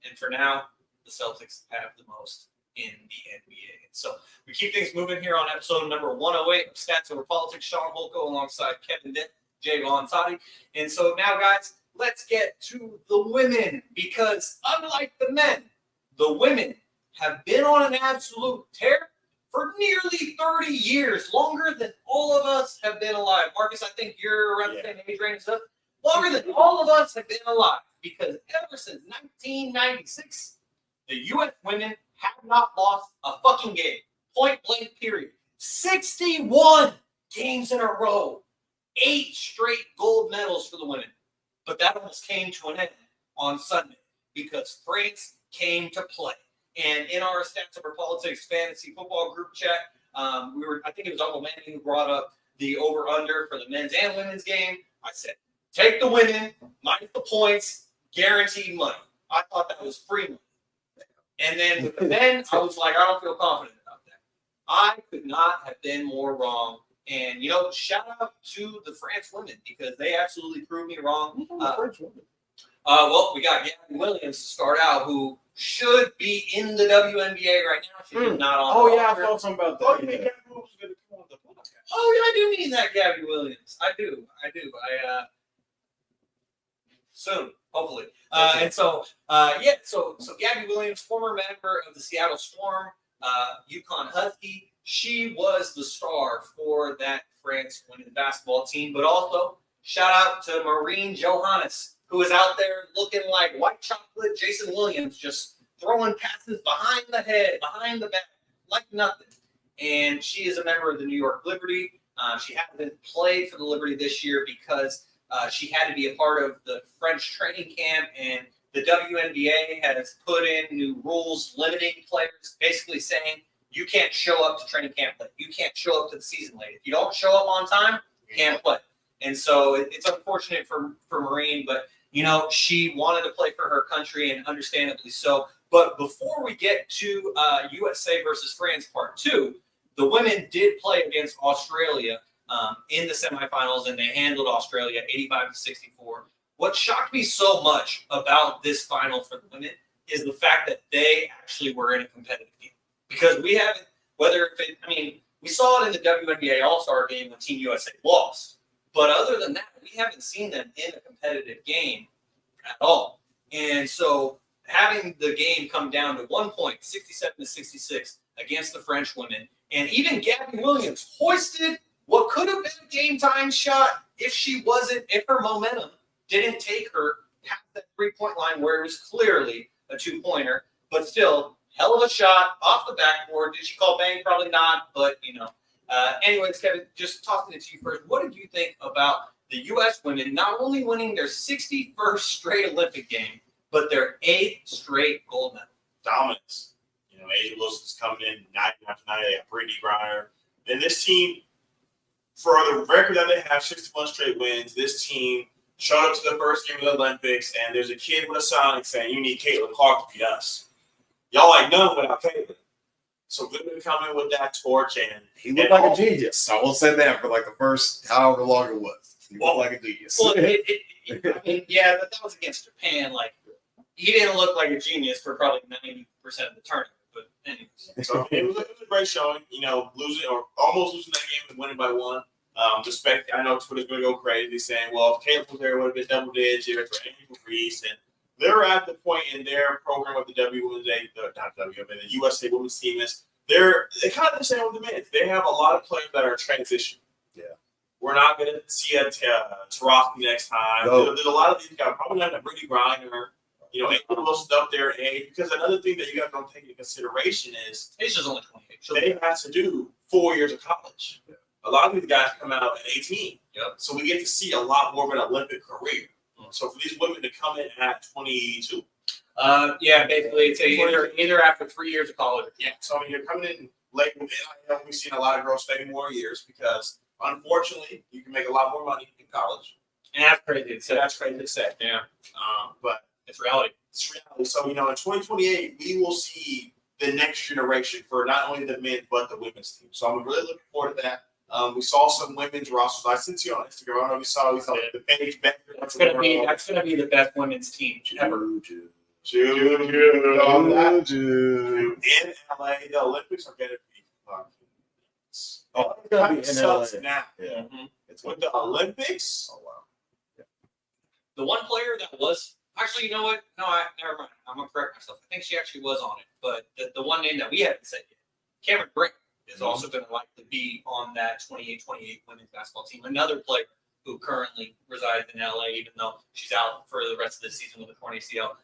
And for now, the Celtics have the most in the NBA. So we keep things moving here on episode number 108 of Stats Over Politics. Shaun Holko alongside Kevin Dent, Jaevon Toddy. And so now, guys, let's get to the women, because unlike the men, the women have been on an absolute tear for nearly 30 years, longer than all of us have been alive. Marcus, I think you're around the same age range as us. Longer than all of us have been alive, because ever since 1996, the U.S. women have not lost a fucking game. Point blank, period. 61 games in a row. 8 straight gold medals for the women. But that almost came to an end on Sunday because France came to play. And in our Stats Over Politics fantasy football group chat, I think it was Uncle Manny who brought up the over-under for the men's and women's game. I said, take the women, minus the points, guaranteed money. I thought that was free money. And then with the men, I was like, I don't feel confident about that. I could not have been more wrong. And, shout out to the France women because they absolutely proved me wrong.
French women.
Well, we got Gavin Williams to start out, who should be in the WNBA right now. She's not on.
Oh, yeah, I thought something about that.
Oh, you mean Gavin Williams was going to come on the podcast?
Oh, yeah, I do mean that, Gabby Williams. I do. Soon, hopefully. So Gabby Williams, former member of the Seattle Storm, UConn Husky, she was the star for that France women's basketball team. But also, shout out to Maureen Johannes, who is out there looking like white chocolate Jason Williams, just throwing passes behind the head, behind the back, like nothing. And she is a member of the New York Liberty. She hasn't played for the Liberty this year because she had to be a part of the French training camp, and the WNBA has put in new rules limiting players, basically saying you can't show up to training camp late. You can't show up to the season late. If you don't show up on time, you can't play. And so it's unfortunate for Maureen, but she wanted to play for her country, and understandably so. But before we get to USA versus France Part 2, the women did play against Australia in the semifinals, and they handled Australia 85-64. What shocked me so much about this final for the women is the fact that they actually were in a competitive game. Because we haven't, we saw it in the WNBA All-Star game when Team USA lost. But other than that, we haven't seen them in a competitive game at all. And so having the game come down to 1 point, 67-66 against the French women, and even Gabby Williams hoisted what could have been a game-time shot if her momentum didn't take her past that three-point line where it was clearly a two-pointer, but still, hell of a shot off the backboard. Did she call bang? Probably not, but, anyways, Kevin, just tossing it to you first. What did you think about the U.S. women not only winning their 61st straight Olympic game, but their 8th straight gold medal?
Dominance. Asia Wilson's coming in night after night. They got Brittany Griner. And this team, for the record that they have, 61 straight wins, this team showed up to the first game of the Olympics, and there's a kid with a sign saying, you need Caitlin Clark to beat us. Y'all like none without Caitlin. So Goodman come in with that torch, and
he looked like a genius. I will say that for like the first however long it was. He looked like a genius.
Well, I mean, yeah, that was against Japan. Like, he didn't look like a genius for probably 90% of the tournament. But anyways,
so it was a great showing. You know, losing or almost losing that game and winning by 1. I know Twitter's going to go crazy saying, well, if Caleb was there, it would have been double digits or Angel Reese. And they're at the point in their program with the the USA women's team is they kind of understand what the men's. They have a lot of players that are transitioning.
Yeah.
We're not going to see a Taurasi next time.
No.
There's a lot of these guys. Probably not a Brittany Griner. You know, Angel Wilson up there in age. Because another thing that you got to take into consideration is
Asia's only 28.
they have to do 4 years of college. Yeah. A lot of these guys come out at 18.
Yep.
So we get to see a lot more of an Olympic career. So for these women to come in at 22.
Yeah, basically it's either after 3 years of college.
Yeah. So I mean, you're coming in late with NIL. We've seen a lot of girls stay more years because unfortunately you can make a lot more money in college.
And that's crazy to say.
That's crazy to say.
Yeah.
But
it's reality.
It's reality. So, you know, in 2028, we will see the next generation for not only the men, but the women's team. So I'm really looking forward to that. We saw some women's rosters. I sent you on Instagram. I don't know if you saw the page back.
That's gonna be the best women's team ever.
In LA, the Olympics are going to be fun.
Oh, it's gonna be in LA.
Now.
Yeah.
Mm-hmm.
It's with the Olympics.
Oh wow. Yeah.
The one player that was actually, you know what? No, never mind. I'm gonna correct myself. I think she actually was on it, but the one name that we haven't said yet, Cameron Brink, is also going to likely be on that 28 women's basketball team. Another player who currently resides in LA, even though she's out for the rest of the season with a torn ACL.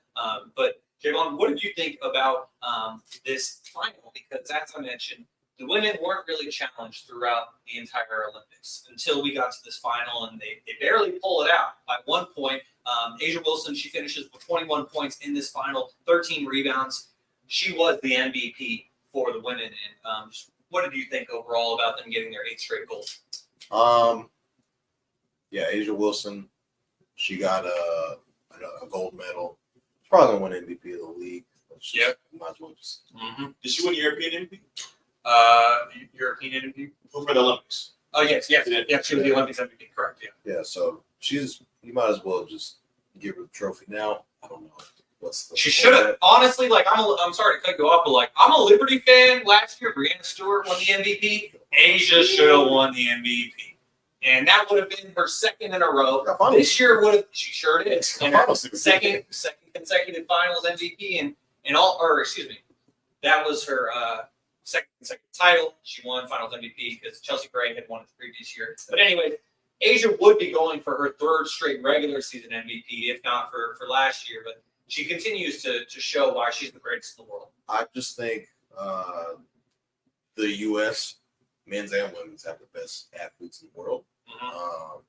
But Jaevon, what did you think about this final? Because as I mentioned, the women weren't really challenged throughout the entire Olympics until we got to this final, and they barely pull it out. At one point, Asia Wilson, she finishes with 21 points in this final, 13 rebounds. She was the MVP for the women. And just what did you think overall about them getting their 8th straight gold?
Yeah, Asia Wilson, she got a gold medal. She's probably gonna win MVP of the league.
Yep.
Might as well just.
Mm-hmm. Did she win European MVP?
European MVP?
Who for the Olympics?
Oh yes, she was the Olympics MVP, correct? Yeah.
Yeah, so you might as well just give her the trophy now. I don't know.
She should have honestly. Like, I'm sorry to cut you off, but like, I'm a Liberty fan. Last year, Brianna Stewart won the MVP. Asia should have won the MVP, and that would have been her 2nd in a row. This year would have. She sure did. And her second consecutive Finals MVP, that was her second consecutive title. She won Finals MVP because Chelsea Gray had won it the previous year. But anyway, Asia would be going for her 3rd straight regular season MVP, if not for last year, but. She continues to show why she's the greatest in the world.
I just think the U.S. men's and women's have the best athletes in the world. Mm-hmm.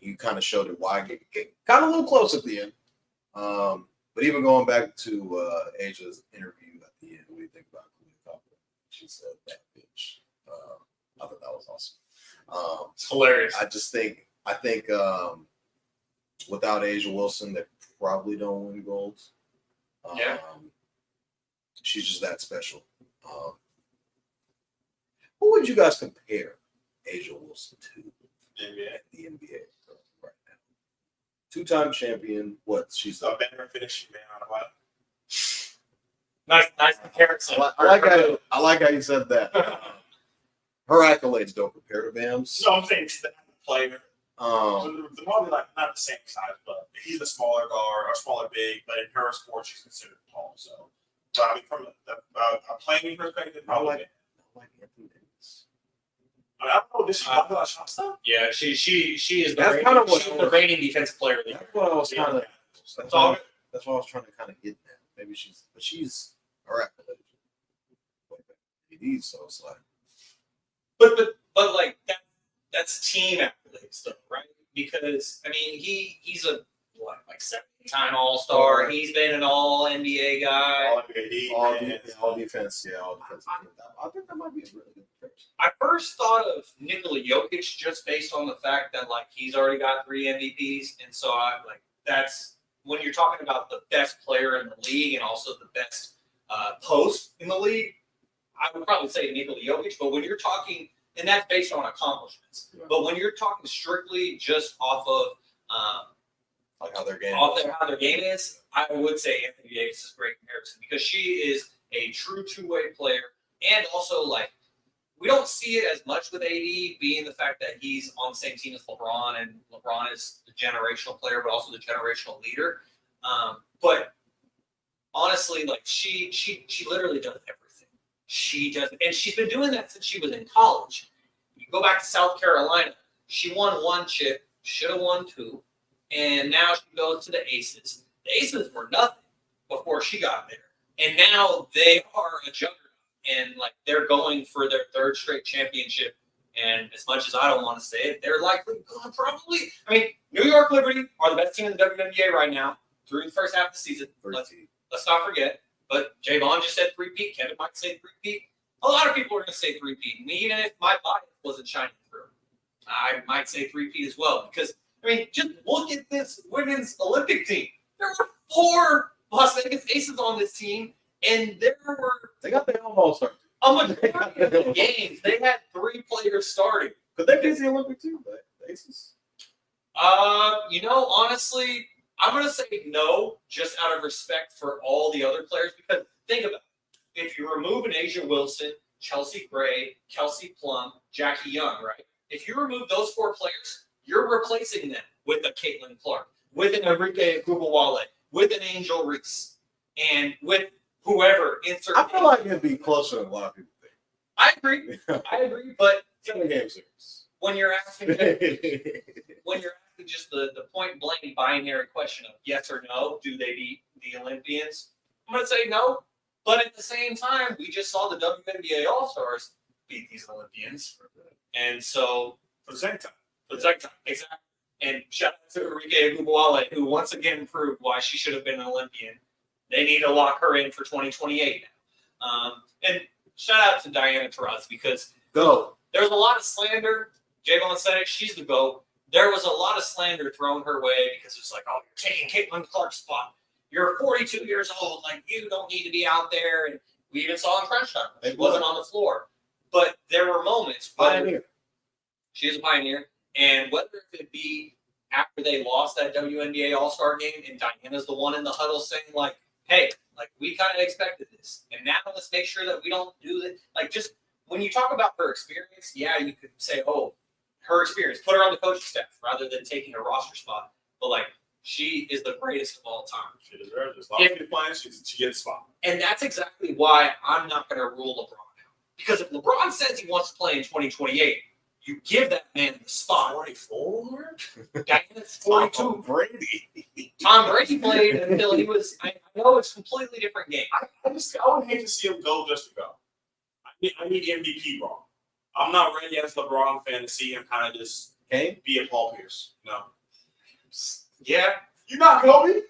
You kind of showed it why get kind of a little close at the end. But even going back to Asia's interview at the end, what do you think about Khalid? She said that bitch. I thought that was awesome.
It's hilarious.
I think without Asia Wilson, they probably don't win golds.
Yeah.
She's just that special. Who would you guys compare Asia Wilson to the NBA right now? 2-time champion. What? She's
a better finishing man on a while.
Nice comparison.
I like how you said that. Her accolades don't compare to Bam's.
No, I'm saying she's the player. They're probably like not the same size, but he's a smaller guard or smaller big. But in her sport, she's considered tall. So, but I mean, from a playing perspective, probably. I like Anthony Davis. I don't know. Does she talk about shot stuff?
Yeah, she is.
That's kind of what
the reigning defensive player of the year.
That's what I was kind of. That's what I was trying to kind of get at. Maybe she's her accolades. These, so it's like.
But like that. That's team accolades, though, right? Because I mean, he's a 7-time All-Star. He's been an All NBA guy.
All defense. Yeah, all defense. I think that might be a really good person.
I first thought of Nikola Jokic just based on the fact that he's already got 3 MVPs, and so that's when you're talking about the best player in the league and also the best post in the league, I would probably say Nikola Jokic. But when you're talking, and that's based on accomplishments. Yeah. But when you're talking strictly just off of
like how their game
is, I would say Anthony Davis is a great comparison because she is a true two-way player, and also like we don't see it as much with AD being the fact that he's on the same team as LeBron, and LeBron is the generational player, but also the generational leader. But honestly, like she literally does everything. She does, and she's been doing that since she was in college. You go back to South Carolina, she won 1 chip, should have won 2, and now she goes to the Aces. The Aces were nothing before she got there, and now they are a juggernaut. And like they're going for their 3rd straight championship, and as much as I don't want to say it, they're likely going to probably. I mean, New York Liberty are the best team in the WNBA right now through the first half of the season. Let's not forget. But Jaevon just said 3-peat. Kevin might say 3-peat. A lot of people are going to say 3-peat. I mean, even if my bias wasn't shining through, I might say 3-peat as well. Because I mean, just look at this women's Olympic team. There were 4 Las Vegas Aces on this team. And
they got their own all-star.
A majority of the games, they had 3 players starting.
Could they get the Olympic too, the Aces?
Honestly, I'm going to say no, just out of respect for all the other players. Because think about it. If you remove an Asia Wilson, Chelsea Gray, Kelsey Plum, Jackie Young, right? If you remove those 4 players, you're replacing them with a Caitlin Clark, with an Enrique Iguodala, with an Angel Reese, and with whoever insert.
I feel like it'd be closer than a lot of people think.
I agree, but
it's in the game series.
When you're asking just the point blank binary question of yes or no, do they beat the Olympians? I'm gonna say no. But at the same time, we just saw the WNBA All-Stars beat these Olympians. And so
for the second time.
Exactly. And shout out to Enrique Iguodala, who once again proved why she should have been an Olympian. They need to lock her in for 2028 now. And shout out to Diana Taurasi because there's a lot of slander. Jaevon said it. She's the GOAT. There was a lot of slander thrown her way because it's like, oh, you're taking Caitlin Clark's spot. You're 42 years old. Like, you don't need to be out there. And we even saw in crunch time. She wasn't on the floor. But there were moments.
Pioneer.
She is a pioneer. And whether it be after they lost that WNBA All-Star game and Diana's the one in the huddle saying, like, hey, like, we kind of expected this. And now let's make sure that we don't do that. Like, just when you talk about her experience, yeah, you could say, oh, her experience. Put her on the coaching staff rather than taking a roster spot. But, like, she is the greatest of all time.
She deserves it. As long as she's playing, she gets a spot.
And that's exactly why I'm not going to rule LeBron out. Because if LeBron says he wants to play in 2028, you give that man the spot.
44?
Diana's 42.
Tom Brady.
Tom Brady played until he was. I know it's a completely different game.
I would hate to see him go just to go. I need MVP wrong. I'm not ready as a LeBron fan to see him kind of just be a Paul Pierce. No.
Yeah.
You're not Kobe.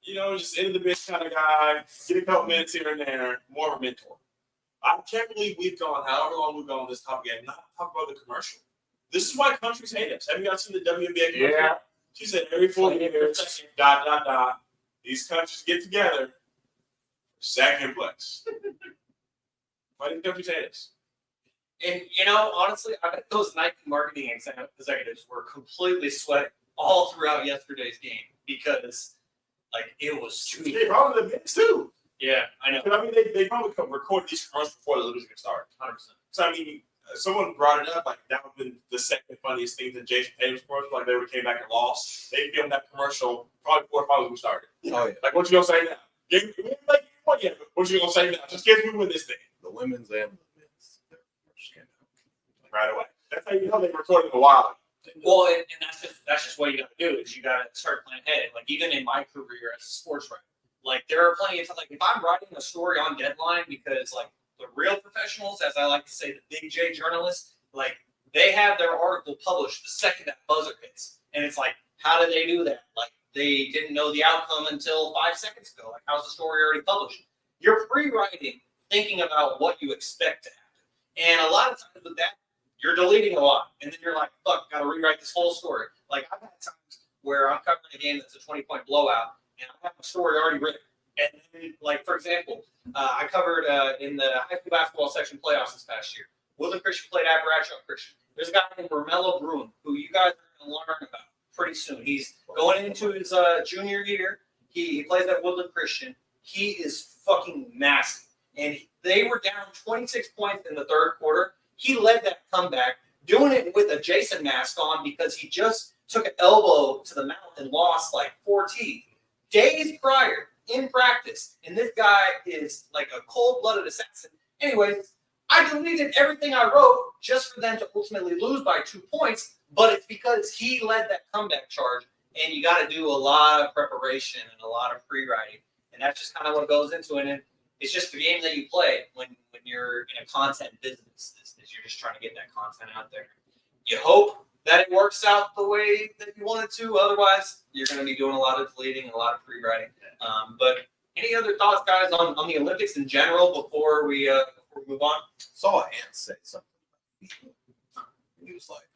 You know, just into the bench kind of guy. Get a couple minutes here and there. More of a mentor. I can't believe we've gone however long we've gone on this topic game, not talk about the commercial. This is why countries hate us. Have you guys seen the WNBA commercial?
Yeah.
She said every 4 years, ... These countries get together. Second place. Why do countries hate us?
And, you know, honestly, I bet those Nike marketing executives were completely sweating all throughout yesterday's game because, like, it was too.
They probably the Knicks, too.
Yeah, I know.
I mean, they probably recorded these commercials before the Olympics could start. 100%. So, I mean, someone brought it up. Like, that would have been the second funniest thing that Jason Tatum's commercial. Like, they came back and lost. They filmed that commercial probably before the finals started.
Oh, yeah.
Like, what you going to say now? What you going to say now? Just give me win this thing.
The women's and the men's.
Right away. That's how you know they recorded a while.
Well, and that's just what you got to do is you got to start planning ahead. Like, even in my career as a sports writer, like, there are plenty of times, like, if I'm writing a story on deadline because, like, the real professionals, as I like to say, the big J journalists, like, they have their article published the second that buzzer hits. And it's like, how did they do that? Like, they didn't know the outcome until 5 seconds ago. Like, how's the story already published? You're pre-writing, thinking about what you expect to happen. And a lot of times with that, you're deleting a lot. And then you're like, fuck, got to rewrite this whole story. Like, I've had times where I'm covering a game that's a 20-point blowout, and I have a story already written. And then, like, for example, I covered in the high school basketball section playoffs this past year. Woodland Christian played Apalachicola Christian. There's a guy named Romello Bruin who you guys are going to learn about pretty soon. He's going into his junior year. He plays at Woodland Christian. He is fucking massive. And they were down 26 points in the third quarter. He led that comeback, doing it with a Jason mask on because he just took an elbow to the mouth and lost like 4 teeth days prior in practice. And this guy is like a cold-blooded assassin. Anyways, I deleted everything I wrote just for them to ultimately lose by 2 points, but it's because he led that comeback charge, and you got to do a lot of preparation and a lot of pre-writing, and that's just kind of what goes into it. And it's just the game that you play when you're in a content business. Is you're just trying to get that content out there. You hope that it works out the way that you want it to. Otherwise, you're going to be doing a lot of deleting and a lot of pre-writing. But any other thoughts, guys, on the Olympics in general before we move on?
Saw Ant say something. He was like,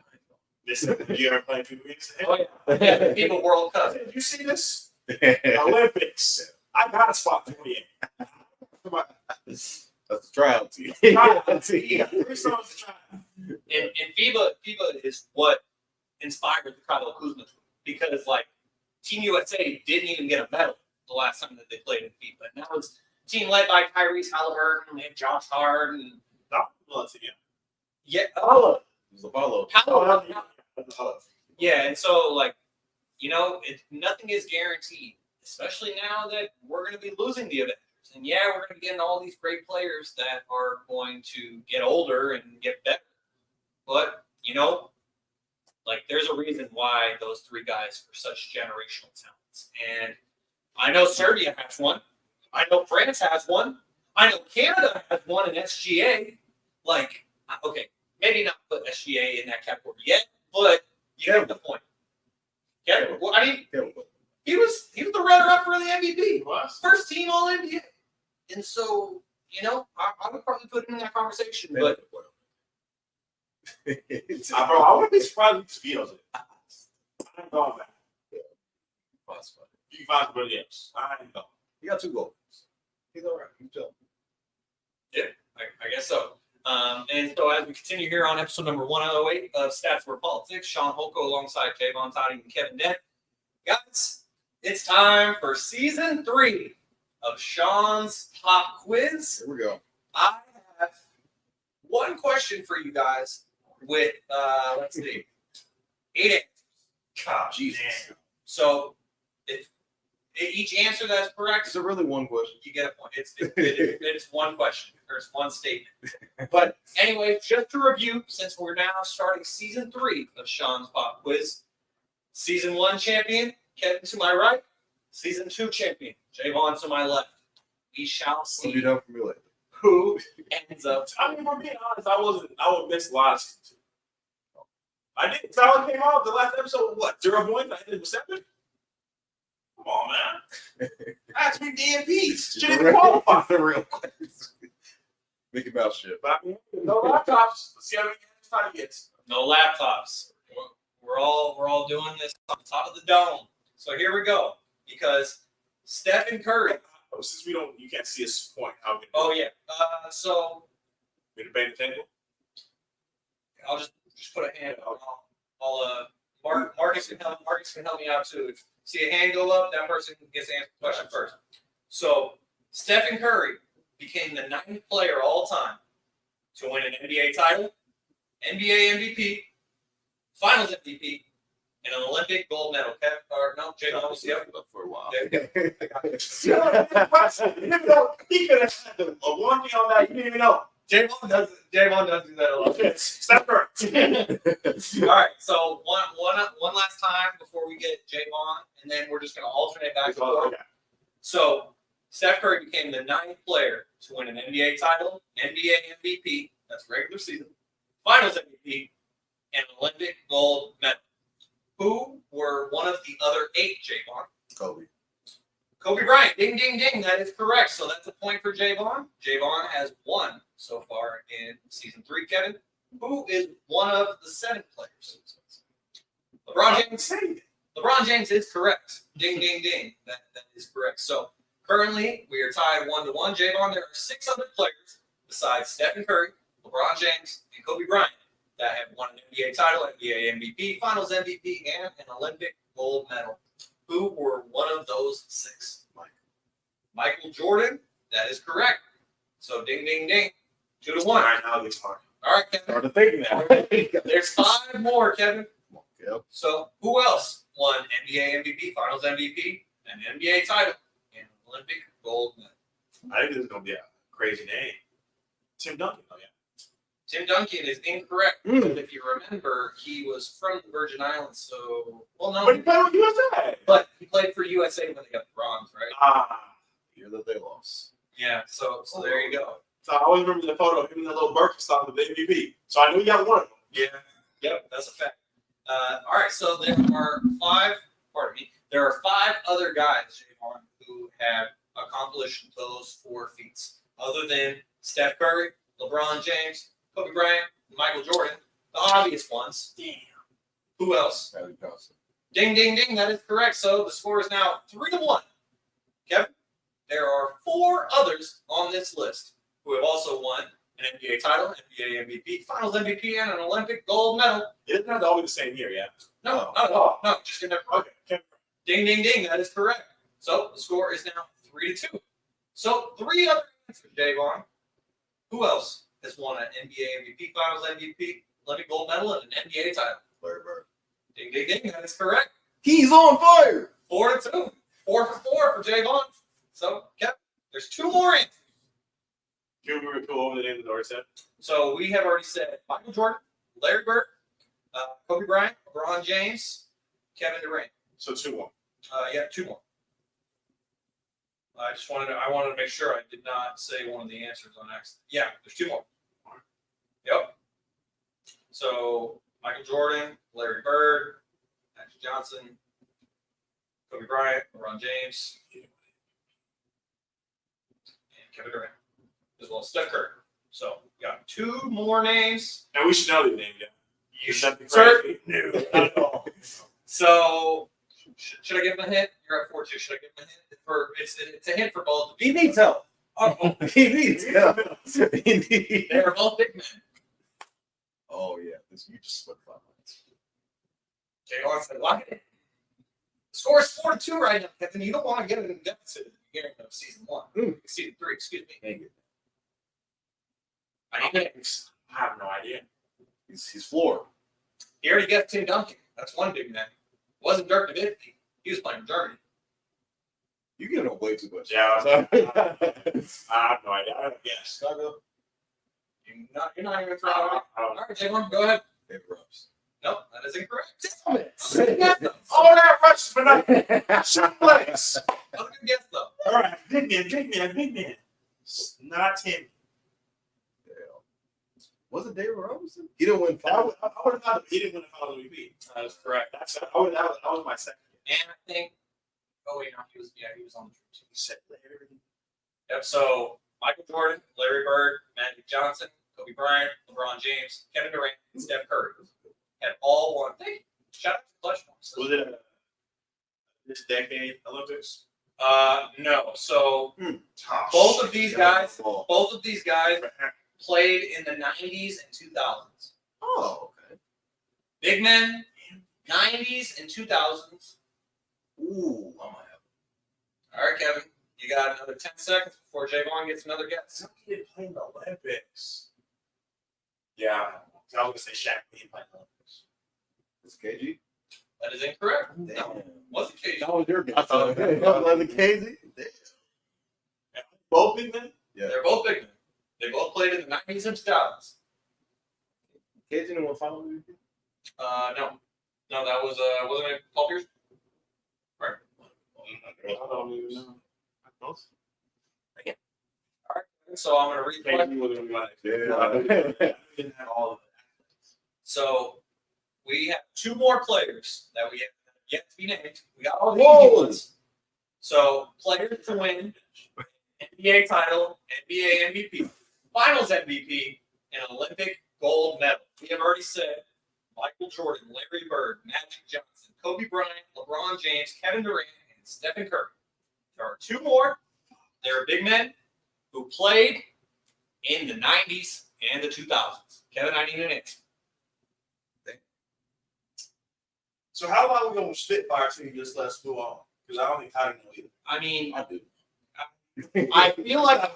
Listen, you ever played FIFA?
Oh, yeah. The FIBA World Cup.
Did you see this? Olympics. I got a spot for you. Come on.
that's the tryout team.
Tryout team. You got 3 songs to try.
And FIBA is what inspired the Kyle Kuzma because, like, Team USA didn't even get a medal the last time that they played in FIBA. And that was a team led by Tyrese Halliburton and Josh Hart. And yeah,
Apollo. It was Apollo.
Yeah, and so, like, you know, nothing is guaranteed, especially now that we're going to be losing the Avengers. And, yeah, we're going to be getting all these great players that are going to get older and get better. But, you know, like, there's a reason why those 3 guys are such generational talents. And I know Serbia has one. I know France has one. I know Canada has one in SGA. Like, okay, maybe not put SGA in that category yet, but you get the point. Yeah, well, I mean, he was the runner-up for the MVP. First team All-NBA. And so, you know, I would probably put him in that conversation. But
I wouldn't be surprised if he vetoes it. I ain't going back. You can find somebody else. I ain't going.
He got 2 goals. He's all right. You can tell.
Yeah, I guess so. And so as we continue here on episode number 108 of Stats for Politics, Shaun Holko alongside Jaevon Toddy and Kevin Dent. Guys, it's time for season 3 of Shaun's Pop Quiz.
Here we go.
I have one question for you guys with, let's see, 8 answers.
God,
Jesus.
Damn.
So if each answer that's correct,
Is it really one question?
you get a point. It's one question. There's one statement. But anyway, just to review, since we're now starting season 3 of Shaun's Pop Quiz, season 1 champion, Kevin to my right, season 2 champion, Jaevon to my left. We shall
What have you
see
done for me lately?
who ends up.
I mean, for being honest, I would miss a lot of season 2. I didn't. Tyler came out the last episode. What 0 points? I did 7. Come on, man. That's me DMPs. Shouldn't even qualify.
The real question. Mickey Mouse shit.
But I mean, no laptops. Let's see how many time he gets.
No laptops. We're all doing this on top of the dome. So here we go. Because Stephen Curry.
Oh, since you can't see us point. How we
Oh yeah. So
we debate the table.
I'll just put a hand. Marcus can help me out too. If see a hand go up, that person gets to answer the question first. So Stephen Curry became the 9th player all time to win an NBA title, NBA MVP, Finals MVP, and an Olympic gold medal. Jaevon was the other
for a while.
there.
He could have had a one thing on that. You didn't even know.
Jaevon does do that a lot.
Stop her.
All right, so one last time before we get Jaevon, and then we're just going to alternate back and forth.
Okay.
So Steph Curry became the 9th player to win an NBA title, NBA MVP, that's regular season, Finals MVP, and an Olympic gold medal. Who were one of the other 8, Jaevon? Kobe Bryant. Ding, ding, ding. That is correct. So that's a point for Jaevon. Jaevon has 1 so far in season 3. Kevin, who is one of the 7 players? LeBron James is correct. Ding, ding, ding. That is correct. So Currently, we are tied 1-1. Jaevon, there are 6 other players besides Stephen Curry, LeBron James, and Kobe Bryant that have won an NBA title, NBA MVP, Finals MVP, and an Olympic gold medal. Who were one of those 6? Michael Jordan. That is correct. So ding, ding, ding. 2-1.
All right, now it's hard.
All right, Kevin.
Hard to think now.
There's 5 more, Kevin.
Yep.
So who else won NBA MVP, Finals MVP, an NBA title, and an Olympic gold medal?
I think this is going to be a crazy name. Tim Duncan. Oh, yeah.
Tim Duncan is incorrect. Because if you remember, he was from the Virgin Islands, so
But he played with USA.
but he played for USA when they got the bronze, right?
Year that they lost.
Yeah. So there you go.
So I always remember the photo of him in the little Birkenstock with the MVP. So I knew he got one of them.
Yeah. Yep. That's a fact. All right. So there are 5. Pardon me. There are 5 other guys, Jaevon, who have accomplished those 4 feats, other than Steph Curry, LeBron James, Kobe Bryant, Michael Jordan, the obvious ones.
Damn.
Who else?
Magic Johnson.
Ding, ding, ding. That is correct. So the score is now 3-1. Kevin, there are 4 others on this list who have also won an NBA title, NBA MVP, Finals MVP, and an Olympic gold medal.
It doesn't have to all be the same year, yeah?
No, not at all. No, just give them a
Okay.
Ding, ding, ding. That is correct. So the score is now 3-2. So 3 other answers, Jaevon. Who else has won an NBA MVP, Finals MVP, Olympic gold medal, and an NBA title?
Larry Bird.
Ding, ding, ding. That is correct.
He's on fire.
4-2. 4 for 4 for Jaevon. So, Kevin, there's 2 more answers.
Can we go over the name of the already said?
So we have already said Michael Jordan, Larry Bird, Kobe Bryant, LeBron James, Kevin Durant.
So 2-1.
Yeah, 2 more. I wanted to make sure I did not say one of the answers on accident. Yeah, there's 2 more. Yep. So Michael Jordan, Larry Bird, Magic Johnson, Kobe Bryant, LeBron James, and Kevin Durant, as well as Steph Curry. So we got 2 more names.
Now we should know the name, yeah.
You
should be
sir.
crazy. No, not at all.
So should I give him a hint? You're at 4-2. Should I give him a hint? It's a hint for both of you.
He needs help.
Oh,
He needs help.
they are both big men.
Oh yeah, you just split 5 minutes.
Jaevon said, "Lock it in." The score is 4-2 right now, Kevin. You don't want to get it in deficit at the beginning of season 1. Season 3, excuse me.
Thank you.
I need names.
I have no idea.
He's floored.
He already got Tim Duncan. That's one big man. It wasn't Dirk Nowitzki. He was playing Germany.
You give him way too much.
Yeah.
So-
I have no idea. I don't guess.
Chicago.
You're not even throwing it out.
I
All
don't
right, Jaevon, go ahead.
David Rose.
Nope, that is incorrect.
Damn it.
Yes, though.
Oh, that rushes for nothing. Shot place.
That was a good guess, though.
All right. Big man. Not Tim.
Was it David Robinson? He didn't win
I
5.
would have thought he didn't win the Finals MVP.
That is correct.
That was my second.
And I think, oh wait, no, he was on the team.
He said Larry.
Yep. So Michael Jordan, Larry Bird, Magic Johnson, Kobe Bryant, LeBron James, Kevin Durant, and Steph Curry have all won. Thank you. Shout out to Clutch Points.
Was it this decade Olympics?
No. So
Oh,
both of these guys
shit.
played in the 90s and 2000s.
Oh, okay.
Big men, 90s and 2000s.
Ooh, I might have.
All right, Kevin, you got another 10 seconds before Jaevon gets another guess.
He didn't play in the Olympics. Yeah, I was gonna say Shaq. He didn't play in the Olympics.
It's KG.
That is incorrect.
Damn.
No, wasn't KG.
That was your guess.
I thought
Okay. Was it KG? Damn.
Both big men.
Yeah.
They're both big men. They both played in the 90s and 2000s.
KG didn't win Finals MVP?
No, that was wasn't it 12 years? Right.
I don't even know. Close.
All right. So I'm gonna read the question.
KG was in my
Yeah.
didn't have all of it.
So we have 2 more players that we have yet to be named. We got all the
Whoa.
easy ones. So players to win NBA title, NBA MVP, Finals MVP, and Olympic gold medal. We have already said Michael Jordan, Larry Bird, Magic Johnson, Kobe Bryant, LeBron James, Kevin Durant, and Stephen Curry. There are 2 more. They're big men who played in the 90s and the 2000s. Kevin, I need an answer.
So how about we go with Spitfire team? Just let's move on because I don't think I know either.
I mean,
I do.
I feel like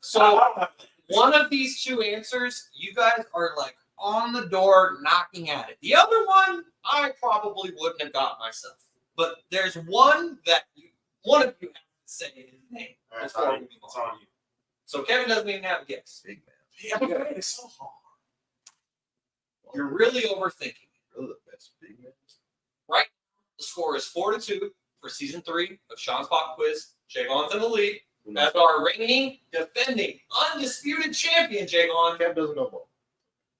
so. One of these two answers, you guys are like on the door knocking at it. The other one, I probably wouldn't have got myself. But there's one that one of you have to say his name before we move on. So Kevin doesn't even have a guess.
Big man.
Yeah, it's so hard.
You're really overthinking it.
Really the best big man.
Right? The score is 4-2 for season 3 of Shaun's Pop Quiz. Jaevon's in the lead. As our reigning, defending, undisputed champion, Jaevon.
Kev doesn't know ball.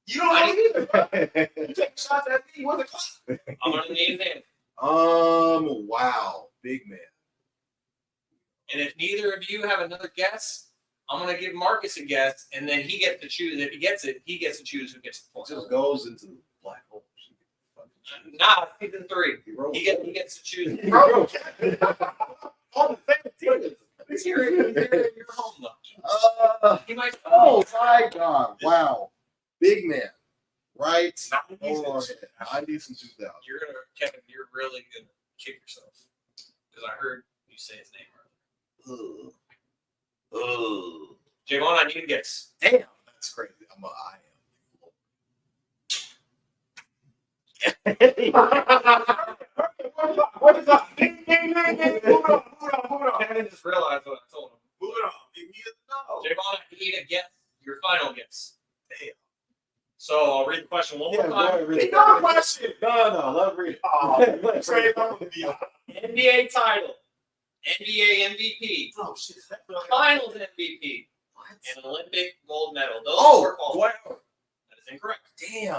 You don't know either. You take shots at me. What's the class?
I'm going to need an answer.
Wow. Big man.
And if neither of you have another guess, I'm going to give Marcus a guess, and then he gets to choose. If he gets it, he gets to choose who gets the point.
It just goes into the black hole.
Nah, season 3. He gets to choose.
Bro, all the same team.
He's here in your home, though. He might.
Oh my God! Wow, big man, right?
90s
and 2000.
You're gonna, Kevin. You're really gonna kick yourself because I heard you say his name earlier. Jaevon, I need a guess.
Damn, that's crazy.
What is up? Move on.
Kevin just realized what I told him.
Move it on.
Jaevon, I need a guess. Your final guess. Damn. So I'll read the question one more time.
Keep going, question.
No, let him read.
NBA title, NBA MVP,
Oh shit!
Finals MVP, and Olympic gold medal. Those four
Wow.
qualifiers. That is incorrect.
Damn.
A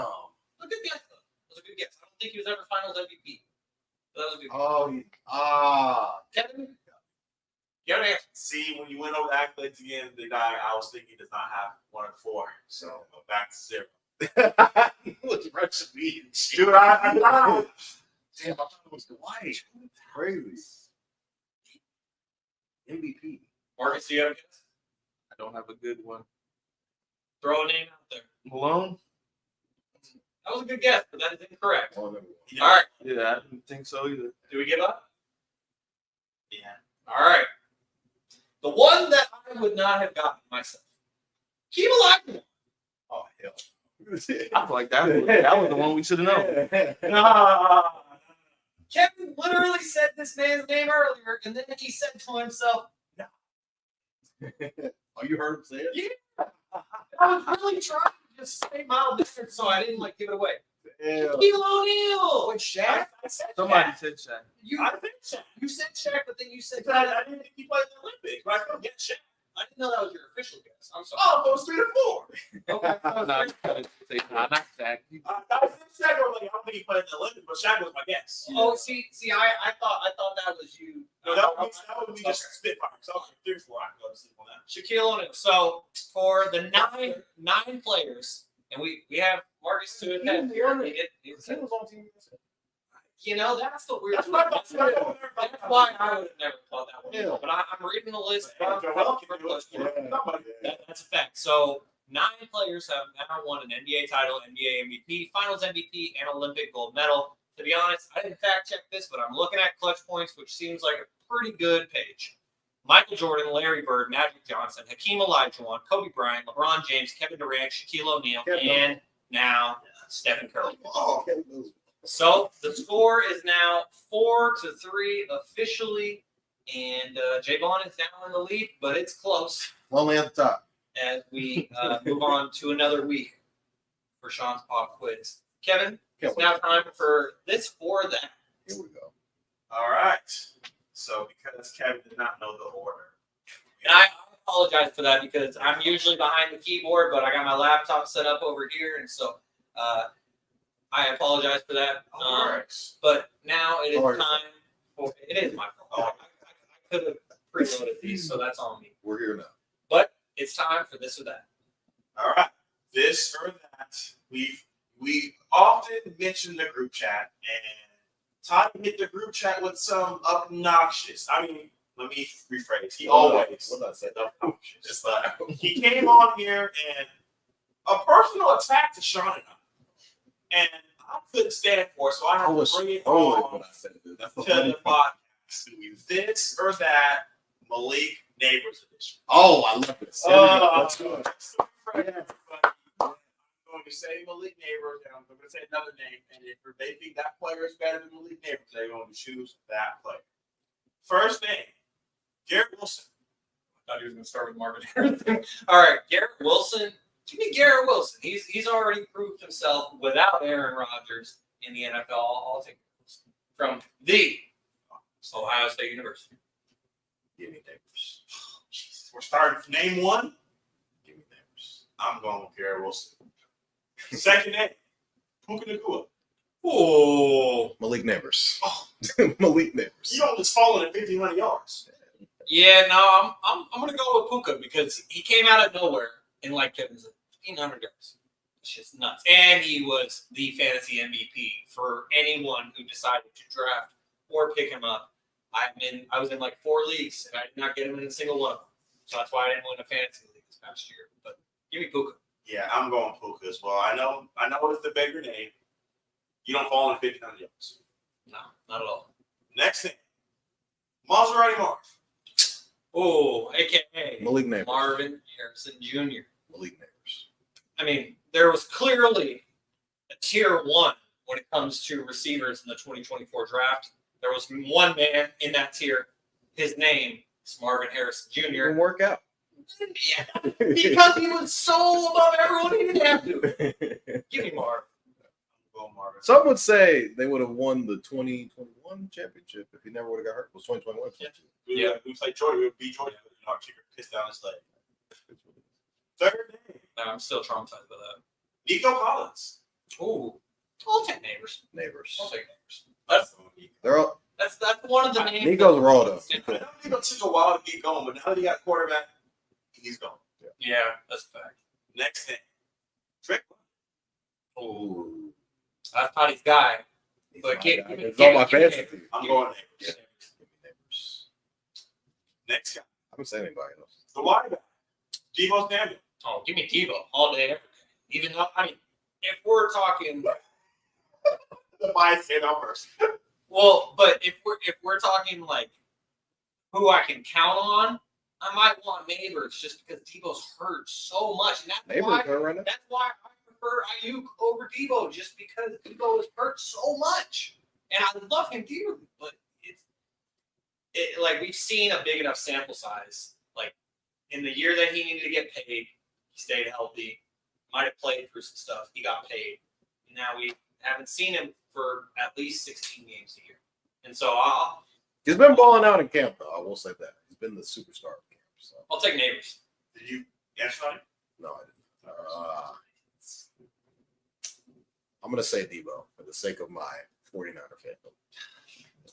good guess, though. That was a good guess. I don't think he was ever Finals MVP. But that was a good guess. Kevin, you got an answer.
See, when you went over the accolades again, the guy I was thinking does not have 1 and 4, so I'm back to 0.
What's Russian mean?
Dude, I know.
Damn, I thought it was Dwight. Crazy. MVP.
Marcus, do you have a guess?
I don't have a good one.
Throw a name out there.
Malone?
That was a good guess, but that is incorrect.
Oh,
All right.
Yeah, I didn't think so either.
Do we give up?
Yeah.
All right. The one that I would not have gotten myself. Keep alive.
Oh, hell.
I feel like that was the one we should have known.
Kevin literally said this man's name earlier, and then he said to himself,
Oh, you heard him say it?
yeah. I was really trying to just say Miles Dixon so I didn't like give it away.
Yeah.
Shaquille O'Neal. Wait, Shaq?
I said
Somebody
Shaq.
said Shaq.
I think Shaq. You said Shaq, but then you said
I didn't think he played in the Olympics, but I couldn't get Shaq.
I didn't know that was your official guess. I'm sorry.
Oh, those 3 to 4.
Okay.
Not Shaq.
I said Shaq. I was like, I don't think he played in the Olympics, but Shaq was my guess.
Oh, see, I thought that was you.
No, that would be just Spitfire. So 3 or 4. I can go to sleep on that.
Shaquille O'Neal. So for the nine players, and we have Marcus to attend here. You know, that's the weird.
That's what I thought.
That's why I would have never thought that one.
Yeah.
But I'm reading the list.
Yeah.
That's a fact. So 9 players have now won an NBA title, NBA MVP, Finals MVP, and Olympic gold medal. To be honest, I didn't fact check this, but I'm looking at clutch points, which seems like a pretty good page. Michael Jordan, Larry Bird, Magic Johnson, Hakeem Olajuwon, Kobe Bryant, LeBron James, Kevin Durant, Shaquille O'Neal, and now Stephen Curry. So the score is now 4-3 officially, and Jaevon is now in the lead, but it's close
Only at the top.
as we move on to another week for Shaun's Pop Quiz. Kevin, it's now time for this or that.
Here we go.
All right. So because Kevin did not know the order.
And I apologize for that because I'm usually behind the keyboard, but I got my laptop set up over here, and so I apologize for that. But now it is time for it is my fault. I could have preloaded these, so that's on me.
We're here now.
But it's time for this or that.
All right. This or that. We often mention the group chat and Todd hit the group chat with some obnoxious. I mean, let me rephrase. He always.
What did I say?
Just he came on here and a personal attack to Shaun and I. And I couldn't stand for it, so I had to bring it on
what I said. That's
to the podcast. This or that Malik Nabers edition.
Oh, I love this. Let's go.
I'm going to say Malik Nabers, and I'm going to say another name. And if they think that player is better than Malik Nabers, they're going to choose that player. First name, Garrett Wilson.
I thought he was going to start with Marvin Harrison. All right, Garrett Wilson. Give me Garrett Wilson. He's already proved himself without Aaron Rodgers in the NFL. I'll take Wilson from the Ohio State University.
Give me Nabers.
Jesus. We're starting from name one.
Give me Nabers.
I'm going with Garrett Wilson. Second name, Puka Nacua.
Oh,
Malik Nabers.
Oh.
Malik Nabers.
You don't just falling at 1,500 yards.
yeah. No, I'm gonna go with Puka because he came out of nowhere and like Kevin said, 1,500 yards. It's just nuts. And he was the fantasy MVP for anyone who decided to draft or pick him up. I was in like 4 leagues and I did not get him in a single one of them. So that's why I didn't win a fantasy league this past year. But give me Puka.
Yeah, I'm going Puka as well. I know it's the bigger name. You don't fall in 1,500 yards.
No, not at all.
Next thing, Maserati Marv.
Oh, aka
Malik Nabers.
Marvin Harrison Jr.
Malik Nabers.
I mean, there was clearly a tier 1 when it comes to receivers in the 2024 draft. There was one man in that tier. His name is Marvin Harrison Jr.
Didn't work out.
Yeah, because he was so above everyone, he didn't have to. Give me Marv.
Go Marvin.
Some would say they would have won the 2021 championship if he never would have got hurt. It was 2021.
Yeah.
We played Georgia. We beat Georgia. Our kicker pissed down his leg. Third name,
No, I'm still traumatized by that.
Nico Collins.
Ooh, I'll take Neighbors.
Neighbors.
I'll take Neighbors.
They're all,
That's one of the names.
Nico's raw though.
I know Nico took a while to get going, but now that he got quarterback, he's gone.
Yeah, that's a fact.
Next name, Drake.
Ooh, I thought he's guy. But
It's on my fantasy team.
I'm going Neighbors.
Yeah. Neighbors.
Next guy,
I haven't said anybody else.
the wide guy, Deebo Samuel.
Oh, give me Tebow all day, every day. Even though, I mean, if we're talking,
The bias came out first.
well, but if we're talking like who I can count on, I might want Neighbors just because Tebow's hurt so much, and that's
Neighbors
why
hurt right now.
I prefer Ayuk over Tebow just because Tebow is hurt so much, and I love him dearly, but it's like we've seen a big enough sample size. Like in the year that he needed to get paid, he stayed healthy, might have played through some stuff, he got paid. And now we haven't seen him for at least 16 games a year, and so
He's been balling out in camp though. I will say that he's been the superstar of camp. So
I'll take Neighbors.
Did you answer on it?
no, I didn't. I'm gonna say Debo for the sake of my 49er fandom.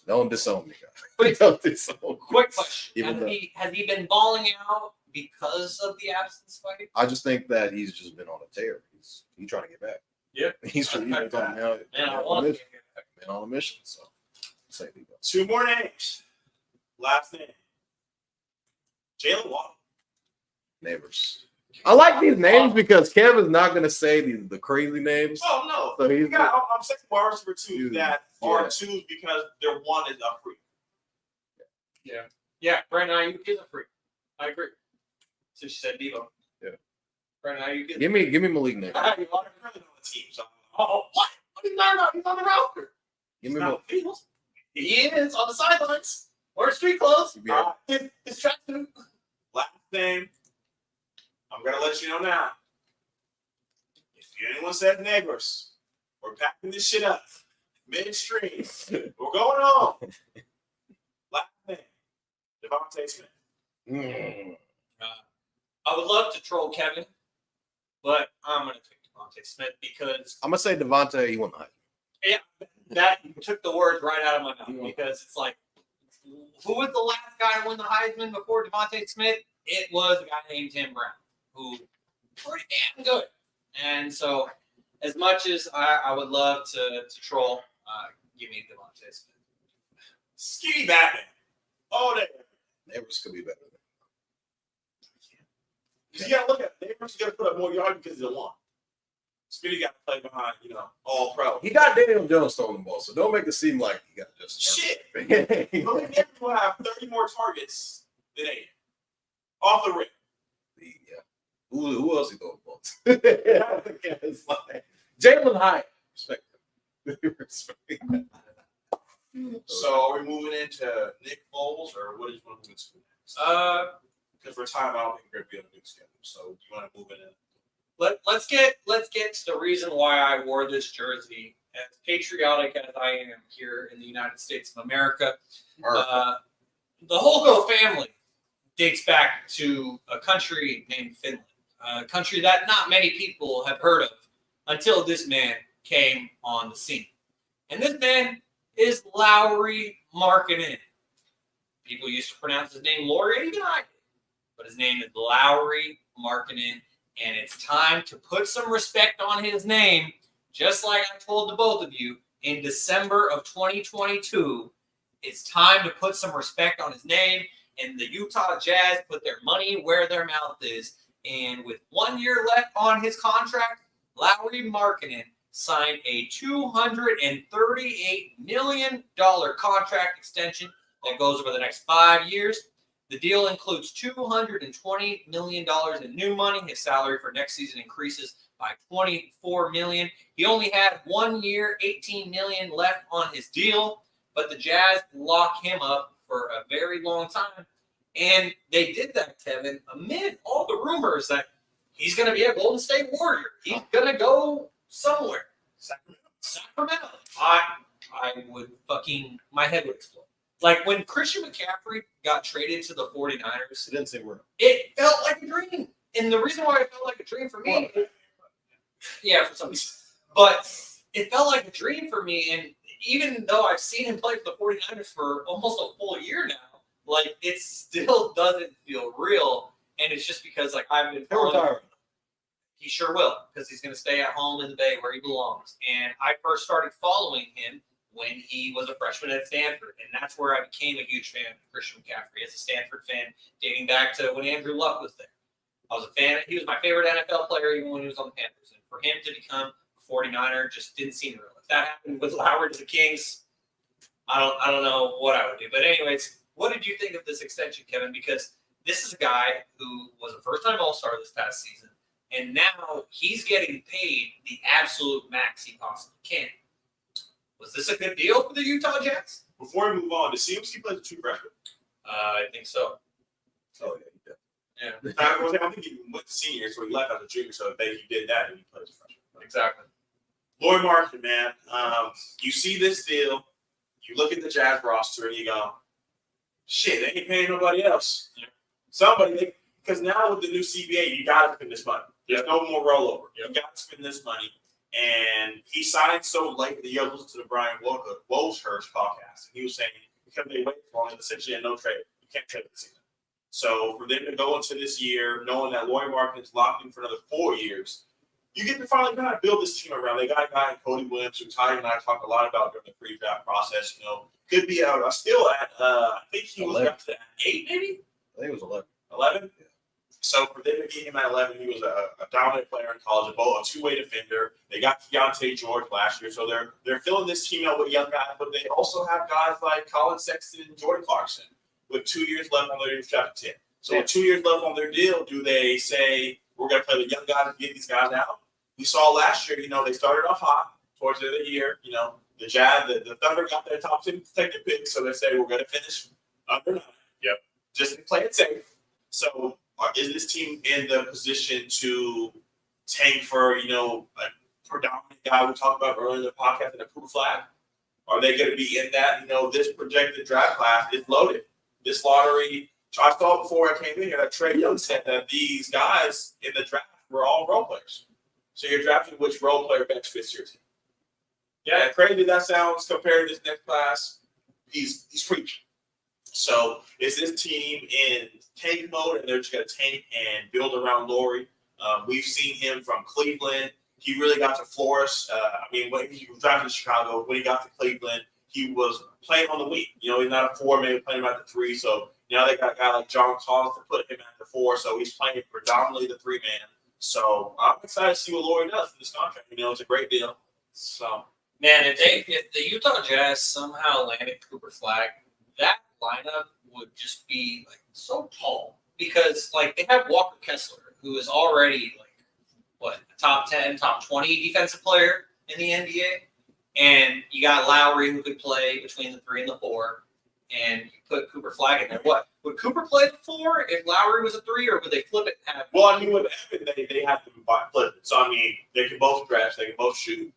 Don't disown me, guys. Don't disown me.
Quick question:
Even
has he been balling out because of the absence fight?
I just think that he's just been on a tear. He's trying to get back.
Yeah.
He's trying to get back.
Man, I want to.
Man on a mission. So say Debo.
2 more names. Last name, Jalen Waddle.
Neighbors. I like these names because Kev is not gonna say the crazy names.
Oh no!
So he's
I'm saying wide receiver 2 that are
Yeah.
2s because their 1 is up free.
Yeah, Brandon Ayuk is a freak. I agree. So she said Debo.
Yeah.
Brandon Ayuk is.
Give me Malik Neighbors.
I'm really on the team, so
Oh, what? What are you talking about? He's on the roster.
Give
it's
me
not
Malik.
the Fields.
He is on the sidelines. Wearing street clothes.
Yeah.
His tracksuit.
Last name, I'm gonna let you know now. If anyone says Neighbors, we're packing this shit up midstream. We're going home. Last name, Devontae Smith.
I would love to troll Kevin, but I'm going to take Devontae Smith because
I'm gonna say Devontae. He won the hype.
that took the words right out of my mouth
Yeah.
because it's like, who was the last guy to win the Heisman before Devontae Smith? It was a guy named Tim Brown, who was pretty damn good. And so, as much as I would love to troll, give me Devontae Smith.
Skinny Batman. All day.
Nabers could be better.
You got to look at it. Nabers got to put up more yards because he's a one. Speedy got to play behind, all pro.
He got Daniel Jones throwing the ball, so don't make it seem like he got just
Shit.
Herbert.
Malik Nabers will have 30 more targets than Aiden. Off the rip.
Yeah. Who else he throwing the ball to? It's like Jalen Hyatt. Respect him. Respect him.
So are we moving into Nick Foles, or what is one moving to next? Because for time, I don't think we're going to be on a new schedule. So do you want to move it in?
Let's get to the reason why I wore this jersey. As patriotic as I am here in the United States of America, the Holgo family dates back to a country named Finland, a country that not many people have heard of until this man came on the scene. And this man is Lauri Markkanen. People used to pronounce his name Lauri, even I did. But his name is Lauri Markkanen, and it's time to put some respect on his name, just like I told the both of you in December of 2022. It's time to put some respect on his name, and the Utah Jazz put their money where their mouth is. And with 1 year left on his contract, Lauri Markkanen signed a $238 million contract extension that goes over the next 5 years. The deal includes $220 million in new money. His salary for next season increases by $24 million. He only had 1 year, $18 million left on his deal, but the Jazz lock him up for a very long time. And they did that, Kevin, amid all the rumors that he's going to be a Golden State Warrior. He's going to go somewhere. Sacramento. I would my head would explode. Like when Christian McCaffrey got traded to the 49ers,
It didn't say where.
it felt like a dream. And the reason why it felt like a dream for me, yeah, for some reason, but it felt like a dream for me. And even though I've seen him play for the 49ers for almost a full year now, like it still doesn't feel real. And it's just because like I've been following. He sure will, because he's going to stay at home in the Bay where he belongs. And I first started following him when he was a freshman at Stanford, and that's where I became a huge fan of Christian McCaffrey as a Stanford fan, dating back to when Andrew Luck was there. I was a fan. He was my favorite NFL player even when he was on the Panthers. And for him to become a 49er just didn't seem real. If that happened with Lauri to the Kings, I don't know what I would do. But anyways, what did you think of this extension, Kevin? Because this is a guy who was a first-time All-Star this past season, and now he's getting paid the absolute max he possibly can. Was this a good deal for the Utah Jazz?
Before we move on, does CMC play the two freshmen?
I think so.
Oh, yeah, he did.
Yeah,
I think he went to senior, so he left as a junior. So if he did that, then he played as a freshman.
exactly.
Lauri Markkanen, man, you see this deal, you look at the Jazz roster, and you go, shit, they ain't paying nobody else.
Yeah.
Somebody, because now with the new CBA, you got to spend this money. There's no more rollover.
Yep.
You got to spend this money. And he signed so late that you listened to the Brian Wojhurst podcast. And he was saying, because they waited for him, essentially a no trade. You can't trade this season. So for them to go into this year, knowing that Lauri Markkanen is locked in for another 4 years, you get to finally kind of build this team around. They got a guy in Cody Williams, who Ty and I talked a lot about during the pre-draft process. Could be out. Still at, I think he was up to 8, maybe?
I think it was 11.
11? Yeah. So for them to get him at 11, he was a dominant player in college, a two-way defender. They got Keontae George last year, so they're filling this team out with young guys, but they also have guys like Colin Sexton and Jordan Clarkson with 2 years left on their draft 10. So with 2 years left on their deal, do they say, we're going to play the young guys and get these guys out? We saw last year, they started off hot towards the end of the year. The Jazz, the Thunder got their top 10 protected picks, so they say we're going to finish under 9.
Yep.
Just to play it safe. So is this team in the position to tank for, a predominant guy we talked about earlier in the podcast and a proof flag? Are they going to be in that? This projected draft class is loaded. This lottery, I saw before I came in here that Trey Young said that these guys in the draft were all role players. So you're drafting which role player best fits your team. Yeah, crazy that sounds compared to this next class. He's preaching. So is this team in tank mode and they're just going to tank and build around Lauri? We've seen him from Cleveland. He really got to flourish. When he was drafted to Chicago, when he got to Cleveland, he was playing on the wing. He's not a 4, maybe playing about the 3. So Now they got a guy like John Collins to put him at the 4, so he's playing predominantly the 3-man. So I'm excited to see what Lauri does in this contract. It's a great deal. So
Man, if the Utah Jazz somehow landed Cooper Flag, that lineup would just be like so tall because like they have Walker Kessler, who is already like what a top 10, top 20 defensive player in the NBA, and you got Lauri who could play between the 3 and the 4, and you put Cooper Flag in there. What would Cooper play the 4 if Lauri was a 3, or would they flip it? And have
well, I mean, with Evan, they have to flip it. So I mean, they can both draft, they can both shoot.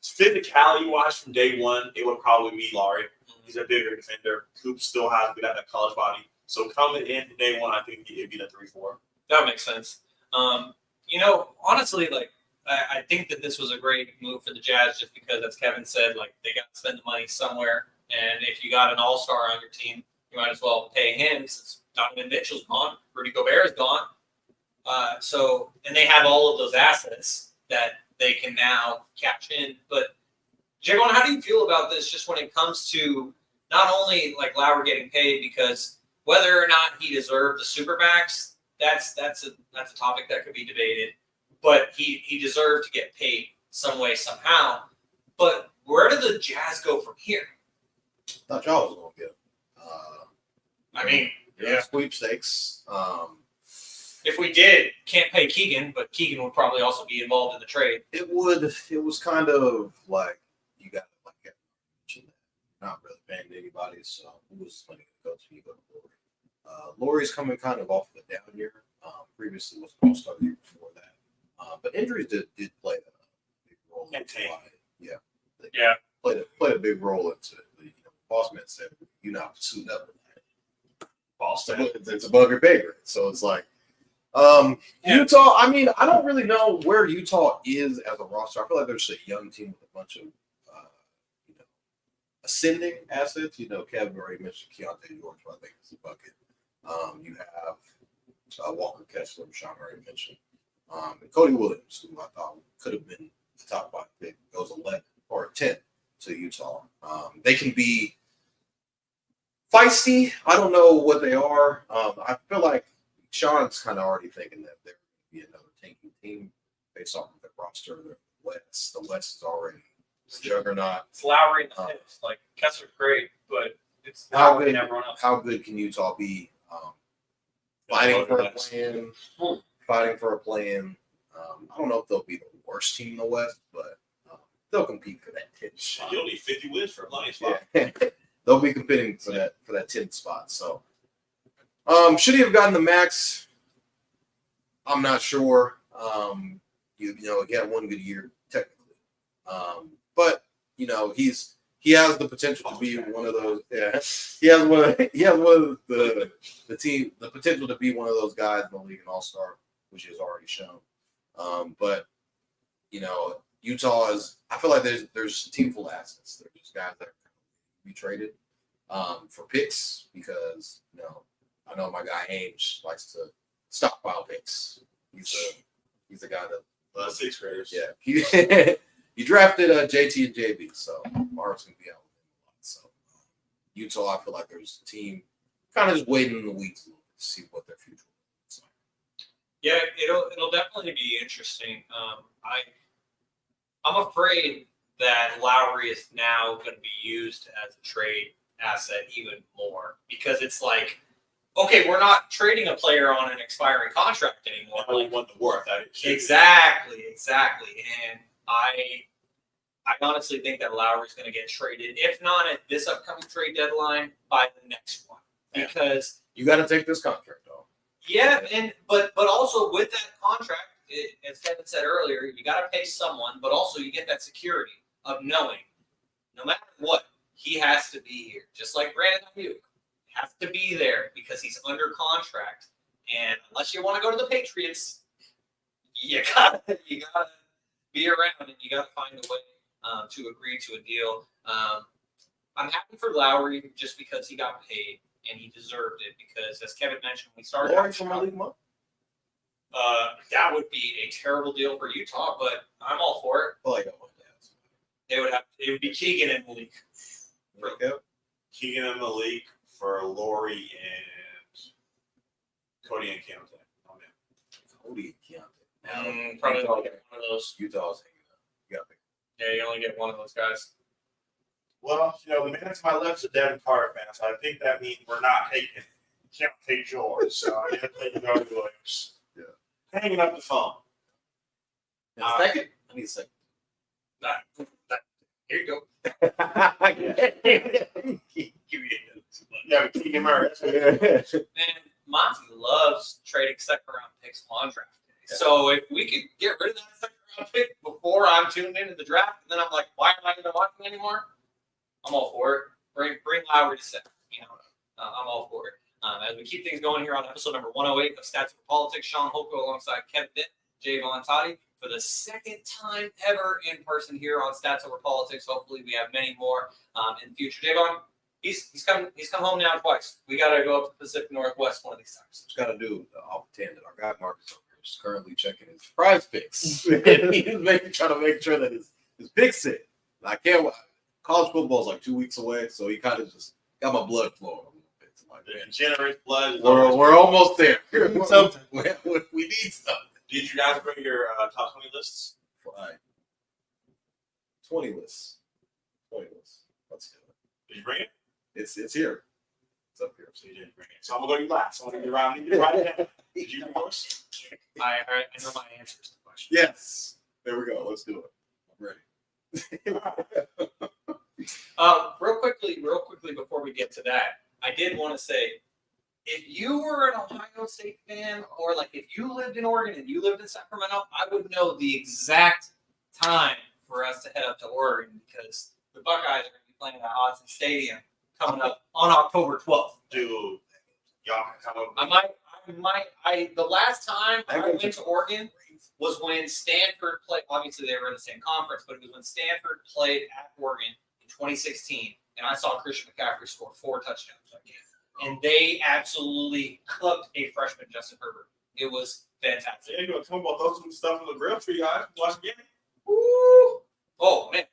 Physicality-wise, from day one, it would probably be Lauri. He's a bigger defender. Coop still has that college body. So coming in from day one, I think it'd be the 3-4.
That makes sense. Honestly, like I think that this was a great move for the Jazz, just because, as Kevin said, like they got to spend the money somewhere, and if you got an all-star on your team, you might as well pay him since Donovan Mitchell's gone, Rudy Gobert is gone. And they have all of those assets that they can now cash in. But Jaevon, how do you feel about this? Just when it comes to not only like Lauri getting paid, because whether or not he deserved the supermax, that's a topic that could be debated. But he deserved to get paid some way, somehow. But where do the Jazz go from here?
I thought y'all was going to get sweepstakes.
If we did, can't pay Keegan, but Keegan would probably also be involved in the trade.
It was kind of like you got to like not really paying anybody, so who was going to go to you? Go to Lauri. Lauri's coming kind of off of a down year. Previously was an all-star year before that. But injuries did play a big role into why. Yeah. Played a big role into it. Bossman said, "You're not suiting up with that." Boston, it's above your pay grade. So it's like Utah. I mean, I don't really know where Utah is as a roster. I feel like there's a young team with a bunch of ascending assets. Kevin already mentioned Keontae George, who I think is a bucket. You have Walker Kessler, Shaun already mentioned, and Cody Williams, who I thought could have been the top 5 pick, goes 11 or 10 to Utah. They can be feisty. I don't know what they are. I feel like Shaun's kind of already thinking that there could be another tanking team based off of their roster. The West is already a juggernaut.
It's Lauri and the Hicks. Like Kessler's great, but it's
How
Lauri
good?
and everyone else.
How good can Utah be? Fighting for a play-in. I don't know if they'll be the worst team in the West, but they'll compete for that 10th spot.
You'll need 50 wins for a playing spot.
Yeah. They'll be competing for that 10th spot. So, should he have gotten the max? I'm not sure. He had one good year technically, but he has the potential to be one of those. Yeah, he has one of the team, the potential to be one of those guys in the league, an all-star, which he has already shown. But Utah is. I feel like there's a team full of assets. There's just guys that be traded for picks because I know my guy Ainge likes to stockpile picks. He's a guy that
6th graders.
Yeah, he drafted JT and JB, so Mark's gonna be out with him a lot. So Utah, I feel like there's a team kind of just waiting in the weeds a little bit to see what their future looks like.
Yeah, it'll definitely be interesting. I'm afraid that Lauri is now going to be used as a trade asset even more because it's like, okay, we're not trading a player on an expiring contract anymore.
Only want the worth out of it.
Exactly. And I honestly think that Lauri's going to get traded, if not at this upcoming trade deadline, by the next one. Because
you got to take this contract off.
Yeah, but also with that contract, as Kevin said earlier, you got to pay someone, but also you get that security of knowing no matter what, he has to be here. Just like Brandon Ayuk has to be there because he's under contract. And unless you want to go to the Patriots, you gotta be around and you gotta find a way to agree to a deal. I'm happy for Lauri just because he got paid and he deserved it because, as Kevin mentioned, we started.
Lauri from Malik month.
That would be a terrible deal for Utah, but I'm all for it.
Well, I got one to
It would be Keegan and Malik.
Keegan and Malik for Lauri and Cody and Camden. Oh, man.
Cody and Keontae. Now,
Probably only get one of those.
Utah's hanging up. You got to pick.
Yeah, you only get one of those guys.
Well, the man to my left is a Devin Carter fan, so I think that means we're not taking Keontae George. So I got to take Cody Williams.
Yeah.
Hanging up the phone.
And second? I need a second.
Here you go.
Yeah, Keegan Murray.
And Monty loves trading second round picks on draft day.
Yeah.
So if we could get rid of that second round pick before I'm tuned into the draft, and then I'm like, why am I even watching anymore? I'm all for it. Bring Lauri to second. I'm all for it. As we keep things going here on episode number 108 of Stats for Politics, Shaun Hoko alongside Kevin Ditt, Jaevon for the second time ever in person here on Stats Over Politics. Hopefully, we have many more in the future. Jaevon, he's come home now twice. We got to go up to the Pacific Northwest one of these times.
Just got to do off the tangent. Our guy Marcus over here is currently checking his prize picks. And he's trying to make sure that his picks sit. I can't. College football is like 2 weeks away, so he kind of just got my blood flowing.
Generous blood.
We're almost there. Something. We need something.
Did you guys bring your top 20 lists?
20 lists. 20 lists. Let's do it.
Did you bring it?
It's here. It's up here.
So you didn't bring it. So I'm going to go to you last. I'm going to get around. You right now. Did you bring yours?
I know my answers to the question.
Yes. There we go. Let's do it. I'm ready.
Real quickly before we get to that, I did want to say, if you were an Ohio State fan, or like if you lived in Oregon and you lived in Sacramento, I would know the exact time for us to head up to Oregon, because the Buckeyes are going to be playing at Haason Stadium coming up on October 12th.
Dude, y'all can come up.
The last time I went to Oregon was when Stanford played. Obviously, they were in the same conference, but it was when Stanford played at Oregon in 2016, and I saw Christian McCaffrey score 4 touchdowns that game. And they absolutely cooked a freshman, Justin Herbert. It was fantastic.
Yeah, you're going to talk about those stuff on the grill for you guys. Watch the game.
Woo! Oh, man.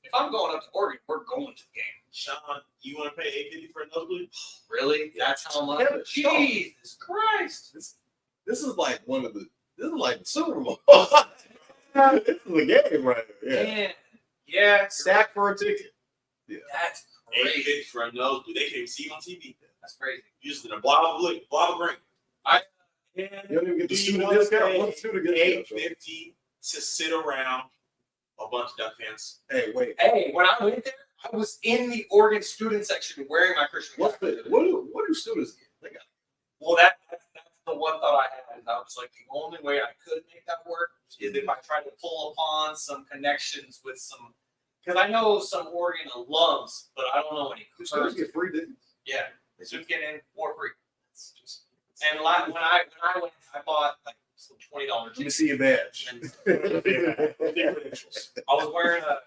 If I'm going up to Oregon, we're going to the game.
Shaun, you want to pay $8.50 for a nosebleed?
Really? That's how much?
Yeah,
Jesus Christ.
This is like the Super Bowl. This is a game right here. Yeah.
Man. Yeah.
Stack for a ticket. Yeah.
That's crazy.
$8.50 for a nosebleed. They can't even see you on TV.
That's crazy.
You just did a blob of green.
You don't even get the
Do you
student
want to
discount.
pay
What's student discount?
$8.50 to sit around a bunch of Duck fans?
Hey, wait.
Hey, when I went there, I was in the Oregon student section wearing my Christian
What do students get? They got
Well, that's the one thought I had. And I was like, the only way I could make that work is if I tried to pull upon some connections with some, because I know some Oregon alums, but I don't know any.
students get free tickets.
Yeah, they should get in for free. It's just, and when I went, I bought like some $20.
Let me see your badge.
And I was wearing a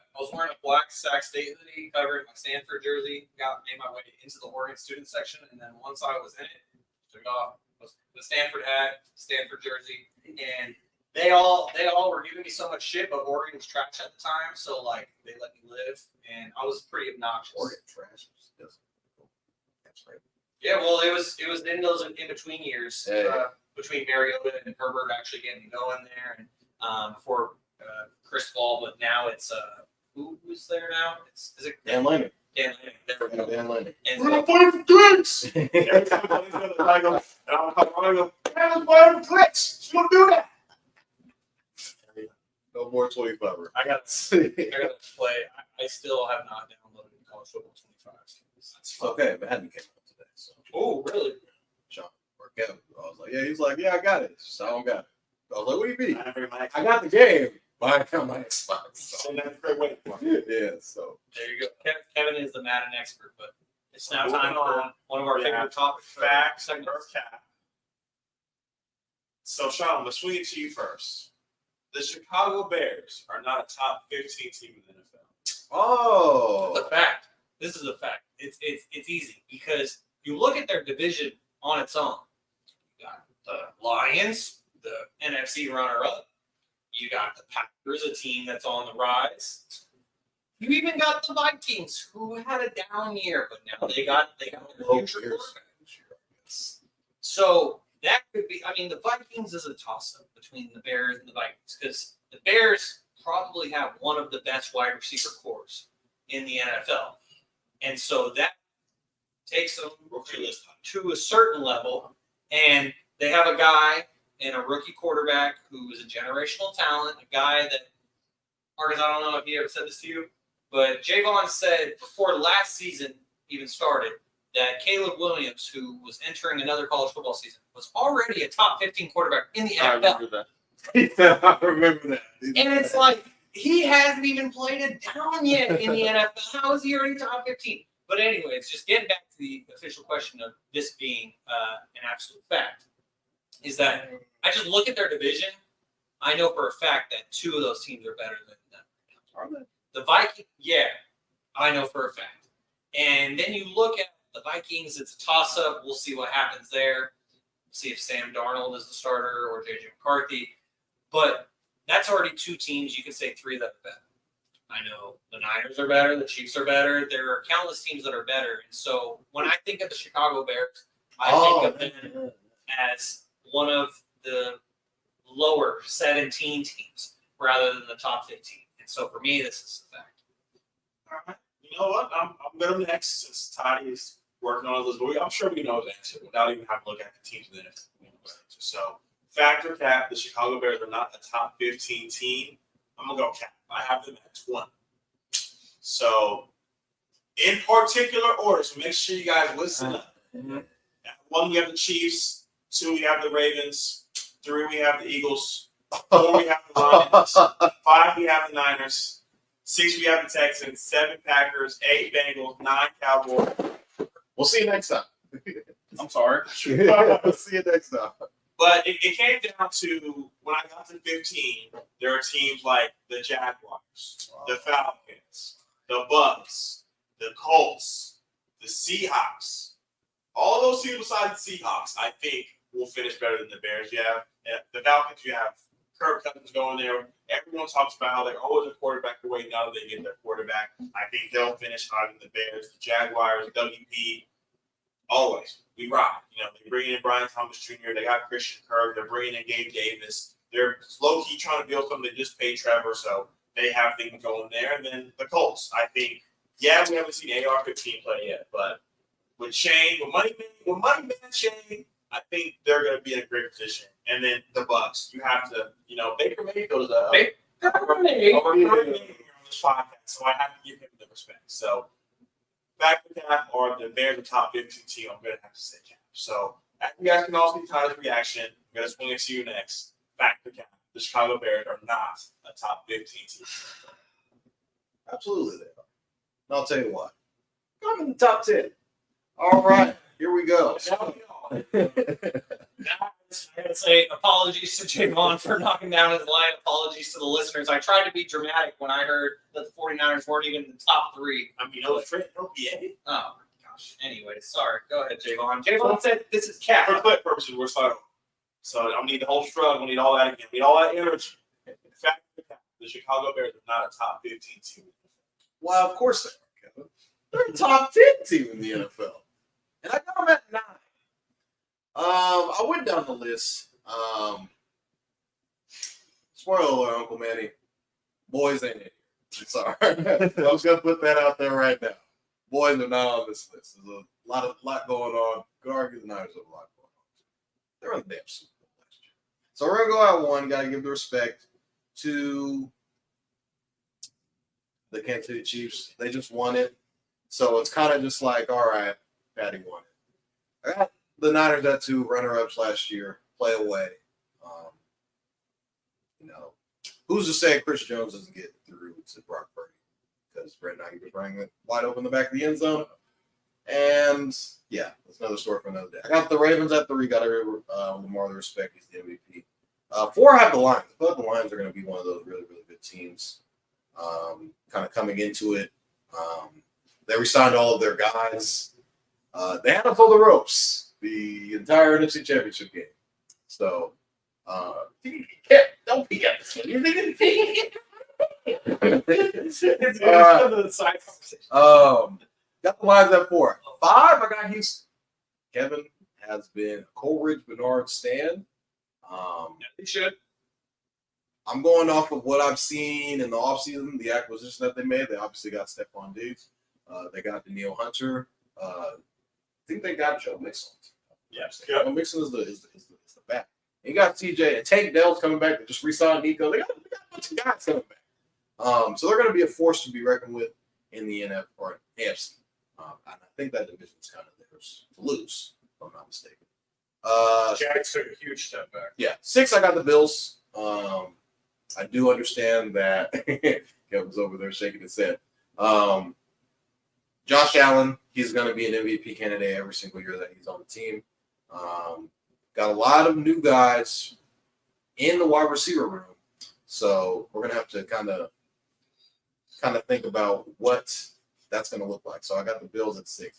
black Sac State hoodie covering my Stanford jersey. Made my way into the Oregon student section, and then once I was in it, took off the Stanford hat, Stanford jersey, and they all were giving me so much shit, but Oregon was trash at the time, so like they let me live, and I was pretty obnoxious.
Oregon trash. That's right.
Yeah, well, it was in those in between years,
Hey.
Between Mariota and Herbert actually getting going there, and before Cristobal, but now it's who's there now? Is it
Dan Lanning.
Dan Lanning? There we go.
Dan Lanning.
And
We're
so,
going to play for clicks. Every time I go, I go, man, let's play for clicks. You want to do that?
No more 25.
I got to play. I still have not downloaded College Football 25. That's fun.
Okay, Madden came out today. So
Oh, really?
Shaun or Kevin, I was like, yeah. He's like, yeah, I got it. It's just I don't got it. I was like, what do you mean? I got the game, but I got my Xbox. So.
And that's a great way.
Yeah, so
There you go. Kevin is the Madden expert, but it's now
Moving
time for
on.
one of our
Yeah.
favorite topics.
Facts
segments.
or cap. So, Shaun, let's swing it to you first. The Chicago Bears are not a top 15 team in the NFL.
It's
oh,
a fact. This is a fact. It's easy because you look at their division on its own. You got the Lions, the NFC runner-up. You got the Packers, a team that's on the rise. You even got the Vikings, who had a down year, but now they got a future quarterback. So that could be. I mean, the Vikings is a toss-up between the Bears and the Vikings because the Bears probably have one of the best wide receiver corps in the NFL, and so that takes them to a certain level. And they have a guy and a rookie quarterback who is a generational talent, a guy that, Marcus, I don't know if he ever said this to you, but Jaevon said before last season even started that Caleb Williams, who was entering another college football season, was already a top 15 quarterback in the NFL.
I remember that.
And it's like, he hasn't even played it down yet in the NFL. How is he already top 15? But anyways, just getting back to the official question of this being an absolute fact, is that I just look at their division. I know for a fact that two of those teams are better than them.
Are they?
The Vikings, yeah, I know for a fact. And then you look at the Vikings, it's a toss-up. We'll see what happens there. See if Sam Darnold is the starter or J.J. McCarthy. But that's already two teams. You can say three that are better. I know the Niners are better. The Chiefs are better. There are countless teams that are better. And so when I think of the Chicago Bears, I think of them as one of the lower 17 teams rather than the top 15. And so for me, this is a fact.
All right. You know what? I'm going to next since Toddy is working on this. I'm sure we know the answer without even having to look at the teams in the NFL. So, factor cap, the Chicago Bears are not a top 15 team. I'm going to go cap. I have them at 20. So, in particular order, so make sure you guys listen up.
Mm-hmm.
At 1, we have the Chiefs. 2, we have the Ravens. 3, we have the Eagles. 4, we have the Lions. 5, we have the Niners. 6, we have the Texans. 7, Packers. 8, Bengals. 9, Cowboys.
We'll see you next time.
I'm sorry.
We'll see you next time.
But it came down to when I got to 15, there are teams like the Jaguars, the Falcons, the Bucks, the Colts, the Seahawks. All those teams besides the Seahawks, I think, will finish better than the Bears. You have the Falcons, you have Kirk Cousins going there. Everyone talks about how they're always a quarterback away now that they get their quarterback. I think they'll finish higher than the Bears. The Jaguars, WP, always. We rock. You know, they bring in Brian Thomas Jr. They got Christian Kirk. They're bringing in Gabe Davis. They're low-key trying to build something. They just paid Trevor, so they have things going there. And then the Colts, I think, yeah, we haven't seen AR-15 play yet, but with Shane, with Money Man Shane, I think they're going to be in a great position. And then the Bucks, you have to, you know, Baker Mayfield's over 30 million on this podcast, so I have to give him the respect. So, back to cap or the Bears, the top 15 team, I'm going to have to say cap. So, you guys can also see Tyler's reaction. I'm going to swing it to you next. Back to cap. The Chicago Bears are not a top 15 team.
Absolutely, they are. And I'll tell you why. I'm in the top 10. All right, here we go.
Now, I gotta say apologies to Jaevon for knocking down his line. Apologies to the listeners. I tried to be dramatic when I heard that the 49ers weren't even in the top 3.
I mean, no threat, no PA.
Oh my gosh. Anyway, sorry. Go ahead, Jaevon. Jaevon said this is cap.
For clip purposes, we're starting. So I need the whole shrug. We need all that again. We need all that energy. In fact, the Chicago Bears are not a top 15 team.
Well, of course they are, Kevin. They're a top 10 team in the NFL. And I got them at 9. I went down the list. Spoiler alert, Uncle Manny. Boys ain't in here. Sorry. I'm just going to put that out there right now. Boys are not on this list. There's a lot going on. Could argue the Niners have a lot going on. They're on the damn Super Bowl last year. So we're going to go out 1. Got to give the respect to the Kansas City Chiefs. They just won it. So it's kind of just like, all right, Patty won it. I got the Niners at 2 runner-ups last year, play away. You know, who's to say Chris Jones doesn't get through to Brock Purdy? Because right now he was running it wide open in the back of the end zone. And, yeah, that's another story for another day. I got the Ravens at 3. Got to give Lamar the respect. He's the MVP. 4, I have the Lions. I thought the Lions are going to be one of those really, really good teams. Kind of coming into it. They re-signed all of their guys. They had to pull the ropes the entire NFC Championship game. So, don't peek at this one. You didn't peek. Got the Lions at 4. 5, I got Houston. Kevin has been Coleridge Bernard Stan.
They should.
I'm going off of what I've seen in the offseason, the acquisition that they made. They obviously got Stephon Diggs. They got Daniil Hunter. I think they got Joe Mixon.
Yes.
Joe Mixon is the back. You got TJ and Tank Dell's coming back. They just re-signed Nico. They got a bunch of guys coming back. So they're going to be a force to be reckoned with in the NF or AFC. And I think that division's kind of theirs to lose, if I'm not mistaken.
Jags took a huge step back.
Yeah, 6. I got the Bills. I do understand that Kevin's over there shaking his head. Josh Allen, he's going to be an MVP candidate every single year that he's on the team. Got a lot of new guys in the wide receiver room, so we're going to have to kind of think about what that's going to look like. So I got the Bills at 6.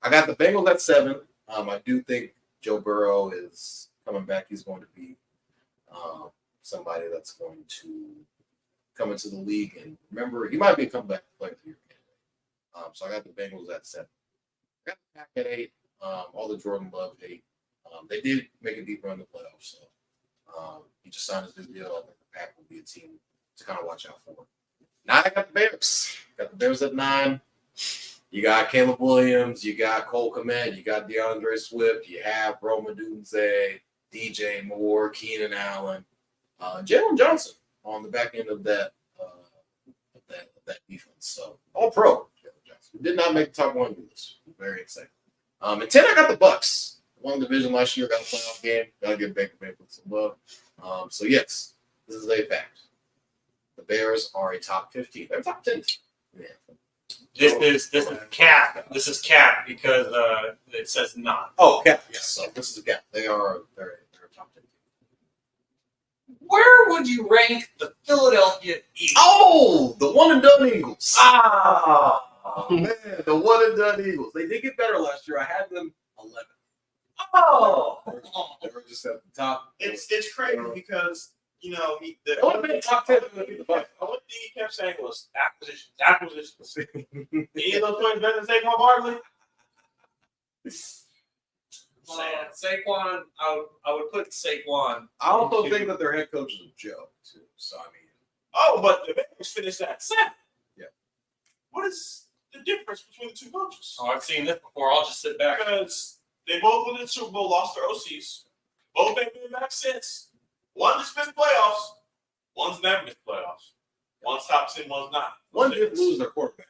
I got the Bengals at 7. I do think Joe Burrow is coming back. He's going to be somebody that's going to come into the league. And remember, he might be a comeback player of the year candidate. So I got the Bengals at 7. I got the Pack at 8. All the Jordan Love 8. They did make a deep run in the playoffs. So he just signed his new deal. I think the Pack will be a team to kind of watch out for. 9, I got the Bears. Got the Bears at 9. You got Caleb Williams. You got Cole Kmet. You got DeAndre Swift. You have Rome Odunze, DJ Moore, Keenan Allen, Jalen Johnson on the back end of that defense. So all pro. Jalen Johnson did not make the top 1 list. Very exciting. At 10, I got the Bucks. Won the division last year. Got a playoff game. Got to give Baker Mayfield some love. So yes, this is a fact. The Bears are a top 15. They're top 10. Yeah.
This is cap. This is cap because it says not.
Oh, cap. Yes. So this is a cap. They're a top 10.
Where would you rank the Philadelphia Eagles?
Oh, the one and done Eagles.
Ah,
man, the one and done Eagles. They did get better last year. I had them 11.
Oh,
They were just at the top.
It's crazy because
They would have been top 10 if they beat the Bucs.
What he kept saying was acquisitions. Any of those players better than Saquon Barkley?
Saquon. I would put Saquon.
I also think that their head coach is a joke too. So I mean,
Oh, but the Bengals finished at 7.
Yeah.
What is the difference between the two coaches?
Oh, I've seen this before. I'll just sit back.
Because they both went to the Super Bowl, lost their OCs. Both ain't been back since. One just missed playoffs. One's never missed playoffs. One's top 10, one's not.
one did lose their quarterback.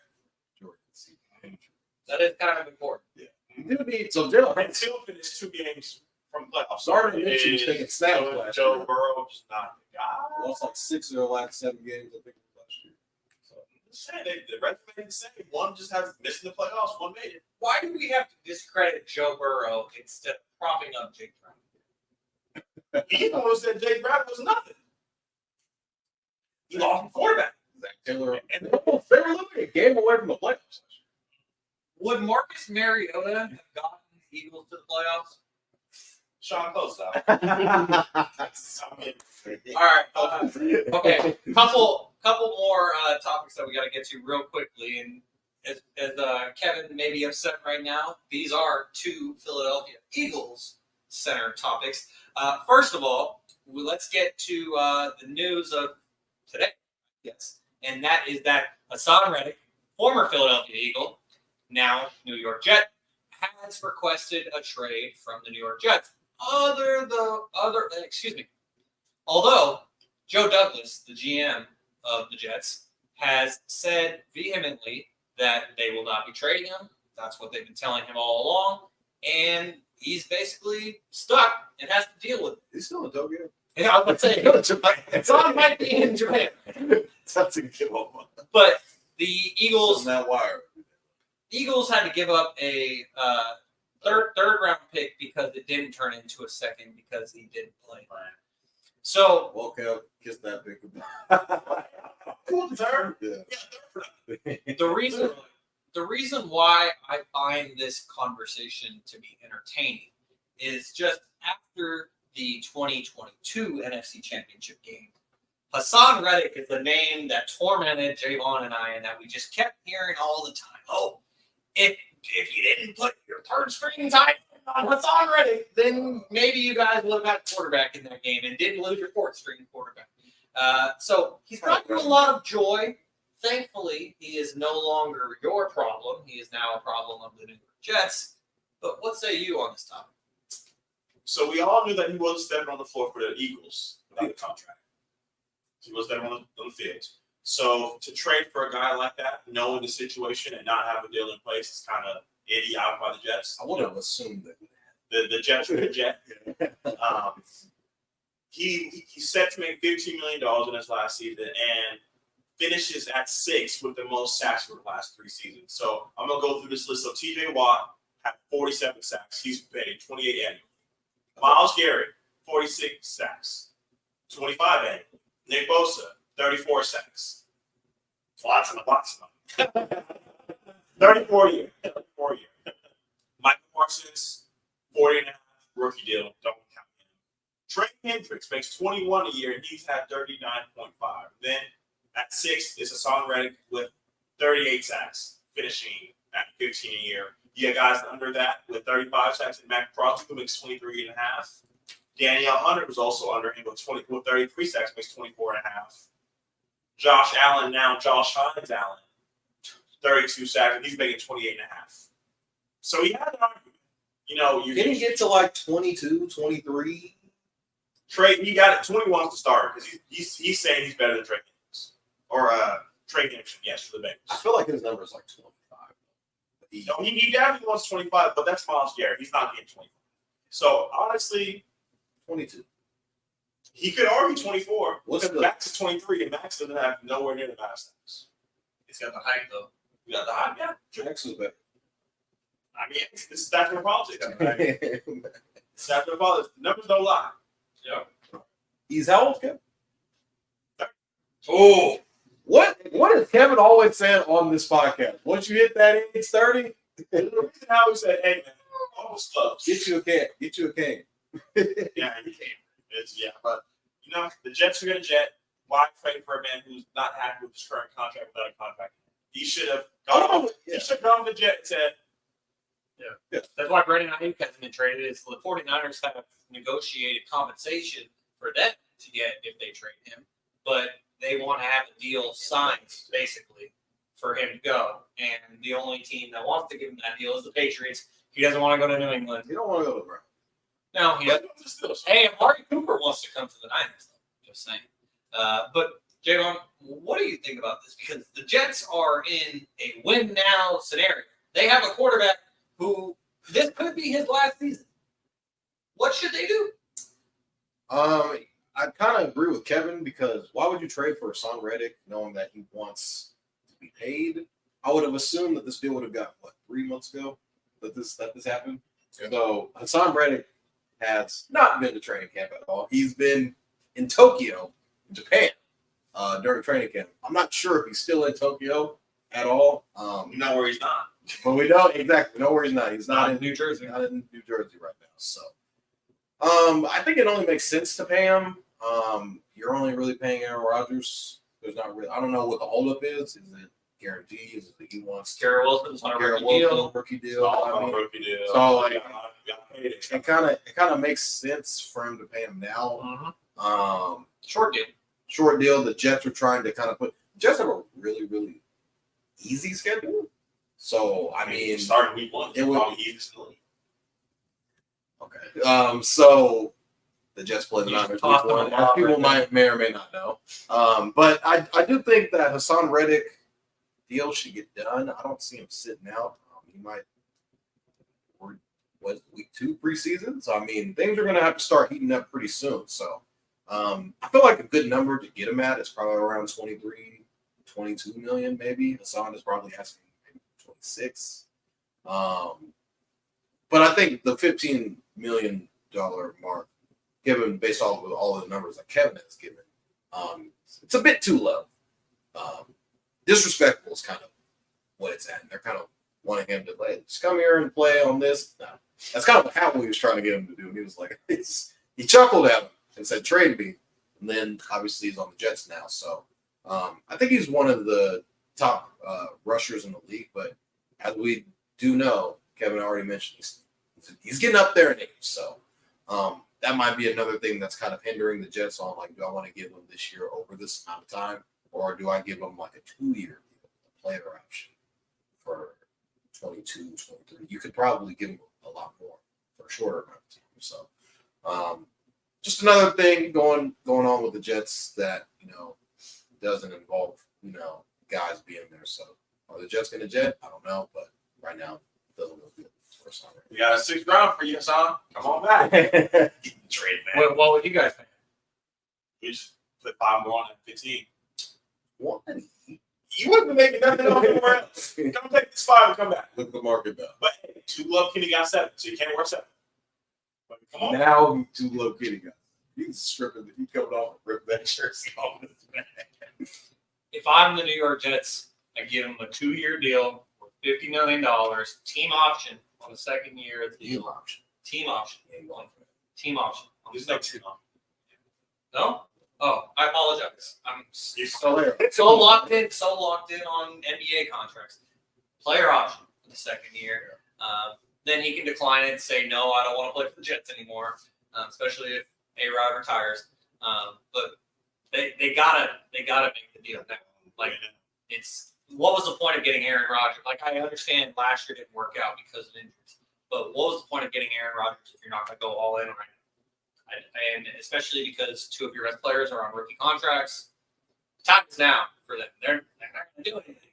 That is kind of important.
Yeah. You do need so Jalen
And still finished 2 games from playoffs.
Gardner Minshew was taking snaps last
Joe
year.
Burrow just not the guy.
Lost like 6 of their last 7 games, I think, last year. So
I'm just saying, the resume is the same. One just has missed the playoffs, one made it.
Why do we have to discredit Joe Burrow instead of propping up Jake Brown?
He even said Jake Brown was nothing. He lost the quarterback.
Zach Taylor, and they were literally a game away from the playoffs.
Would Marcus Mariota have gotten the Eagles to the playoffs?
Shaun close out.
All right. Okay. Couple more topics that we got to get to real quickly. And as Kevin may be upset right now, these are 2 Philadelphia Eagles center topics. First of all, let's get to the news of today. Yes. And that is that Haason Reddick, former Philadelphia Eagle, now New York Jet, has requested a trade from the New York Jets. Although Joe Douglas, the GM of the Jets, has said vehemently that they will not be trading him. That's what they've been telling him all along. And he's basically stuck and has to deal with it.
He's still in Tokyo.
Yeah, I was going to say, Haason might be in Japan.
Tough to get off on.
But the Eagles...
On that wire.
Eagles had to give up a third round pick because it didn't turn into a second because he didn't play. So,
Kev, kiss that big.
the reason why I find this conversation to be entertaining is just after the 2022 NFC Championship game, Haason Reddick is the name that tormented Jaevon and I, and that we just kept hearing all the time. Oh, if you didn't put your third string tight end on Haason Reddick, then maybe you guys would have had a quarterback in that game and didn't lose your fourth string quarterback. So he's brought you a lot of joy. Thankfully, he is no longer your problem. He is now a problem of the New York Jets. But what say you on this topic?
So we all knew that he wasn't stepping on the floor for the Eagles without the contract. He was stepping on the field. So to trade for a guy like that, knowing the situation and not have a deal in place, is kind of idiotic by the Jets.
I would have assumed that.
The Jets were the Jet. He's set to make $15 million in his last season and finishes at 6 with the most sacks for the last 3 seasons. So I'm gonna go through this list. So T.J. Watt had 47 sacks. He's paid 28 annually. Myles Garrett, 46 sacks, 25 annually. Nick Bosa, 34 sacks. Lots of them. 34 year. Michael Parsons, 40 and a half, rookie deal. Don't count him. Trey Hendricks makes 21 a year, and he's had 39.5. Then at 6 is Haason Reddick with 38 sacks, finishing at 15 a year. You got guys under that with 35 sacks, and Mac Crosby, who makes 23 and a half. Danielle Hunter was also under him with 33 sacks, makes 24 and a half. Josh Hines Allen, 32 sacks, and he's making 28 and a half. So he had an argument. You know,
Can he get to like 22, 23?
Trey, he got it 21 to start because he's saying he's better than Trey Hendricks. Or Trey Hendricks, yes, for the Bengals.
I feel like his number is like 25.
No, he definitely wants 25, but that's Myles Garrett. He's not getting 25. So honestly,
22.
He could argue 24.
What's the
Max is 23, and Max doesn't have nowhere near the max stats.
He's got the height, though.
You got the height, yeah.
Max is better.
I mean, this is statutory politics. Statutory politics. The numbers don't lie. Yeah.
He's how old, Kevin?
Oh,
what has Kevin always said on this podcast? Once you hit that age 30,
The reason how we said, hey, man, almost close.
get you a can.
Yeah, he came. But you know, the Jets are going to jet. Why trade for a man who's not happy with his current contract without a contract? He should have gone. He should have gone to the Jets and said,
yeah. That's why Brandon Ayuk hasn't been traded. Is the 49ers have negotiated compensation for them to get if they trade him, but they want to have a deal signed basically for him to go. And the only team that wants to give him that deal is the Patriots. He doesn't want to go to New England.
You don't want to go to the Browns.
No, he doesn't. Hey, Amari Cooper wants to come to the Niners, though. Just saying. But, Jaevon, what do you think about this? Because the Jets are in a win-now scenario. They have a quarterback who this could be his last season. What should they do?
I kind of agree with Kevin because why would you trade for Haason Reddick knowing that he wants to be paid? I would have assumed that this deal would have got 3 months ago that this happened. Yeah. So Haason Reddick has not been to training camp at all. He's been in Tokyo, Japan, during training camp. I'm not sure if he's still in Tokyo at all.
you know where he's not.
But we don't exactly know where he's not. He's not in
New Jersey.
Not in New Jersey right now. So I think it only makes sense to pay him. You're only really paying Aaron Rodgers. There's not really. I don't know what the holdup is. Is it guaranteed? Is it that he wants
Garrett Wilson's on a rookie deal.
Rookie deal.
So like, it kind of makes sense for him to pay him now.
Mm-hmm. Short
deal. The Jets are trying to kind of put. Jets have a really, really easy schedule. So I mean,
starting week 1,
it would
probably easiest in the league.
Okay. So the Jets play the Niners week 1. As people may or may not know. But I do think that Haason Reddick deal should get done. I don't see him sitting out. He might. Was week 2 preseason? So I mean, things are going to have to start heating up pretty soon. So I feel like a good number to get him at is probably around 23, 22 million, maybe. Haason is probably asking maybe 26. But I think the $15 million mark, given based off of all the numbers that Kevin has given, it's a bit too low. Disrespectful is kind of what it's at. They're kind of wanting him to play. Just come here and play on this. No. That's kind of what Howell was trying to get him to do. And he was like, he chuckled at him and said, trade me. And then obviously he's on the Jets now. So I think he's one of the top rushers in the league. But as we do know, Kevin already mentioned, he's he's getting up there in age. So that might be another thing that's kind of hindering the Jets on, like, do I want to give him this year over this amount of time, or do I give him like a 2-year deal, a player option for 22, 23? You could probably give him a lot more for a shorter amount of time. So just another thing going on with the Jets that, doesn't involve, guys being there. So are the Jets going to jet? I don't know, but right now it doesn't look good.
We got a 6th round for you, Shaun. Come on back. Trade, man.
What would you guys think?
We just put 5 more on at 15.
What?
You wouldn't make nothing on anywhere else. Come take this 5 and come back.
Look at the market though.
But hey, 2 Glove Kenny got 7, so you can't work 7. But come on.
Now 2 low kitty guys. He's stripping. He coming off and ripping that jersey off his back.
If I'm the New York Jets, I give him a 2-year deal for $50 million, team option on the 2nd year of the deal. Team option. Team option.
There's no team option.
No? Oh, I apologize. I'm
You're
so locked in on NBA contracts. Player option for the 2nd year. Then he can decline it and say, no, I don't want to play for the Jets anymore, especially if A-Rod retires. But they gotta make the deal now. Like, what was the point of getting Aaron Rodgers? Like, I understand last year didn't work out because of injuries, but what was the point of getting Aaron Rodgers if you're not going to go all in right now? And especially because 2 of your best players are on rookie contracts. The time is now for them. They're not going to do anything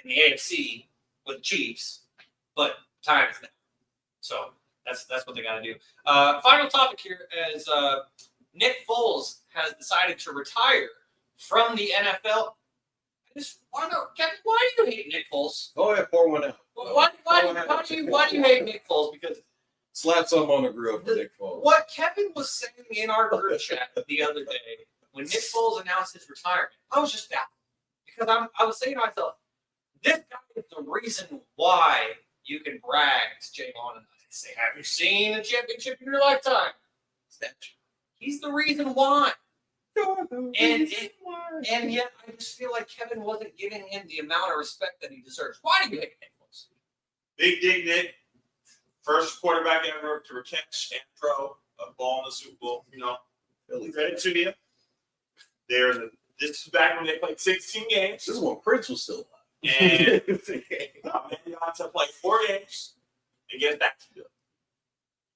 in the AFC with the Chiefs, but time is now. So that's what they got to do. Final topic here is Nick Foles has decided to retire from the NFL. I just want to know, Kevin, why do you hate Nick Foles?
Go ahead, pour one out.
Why do you hate Nick Foles? Because
slap some on the grill for Nick Foles.
what Kevin was saying in our group chat the other day when Nick Foles announced his retirement, I was just baffled because I was saying to myself, this guy is the reason why you can brag to Jaevon and say, "Have you seen a championship in your lifetime?" He's the reason why. And yet, I just feel like Kevin wasn't giving him the amount of respect that he deserves. Why do you hate Nick Foles?
Big Dig Nick, first quarterback ever to catch and throw a ball in the Super Bowl. Credit to you. This is back when they played 16 games.
This is when Prince was still alive.
And man got to play 4 games and get back to it.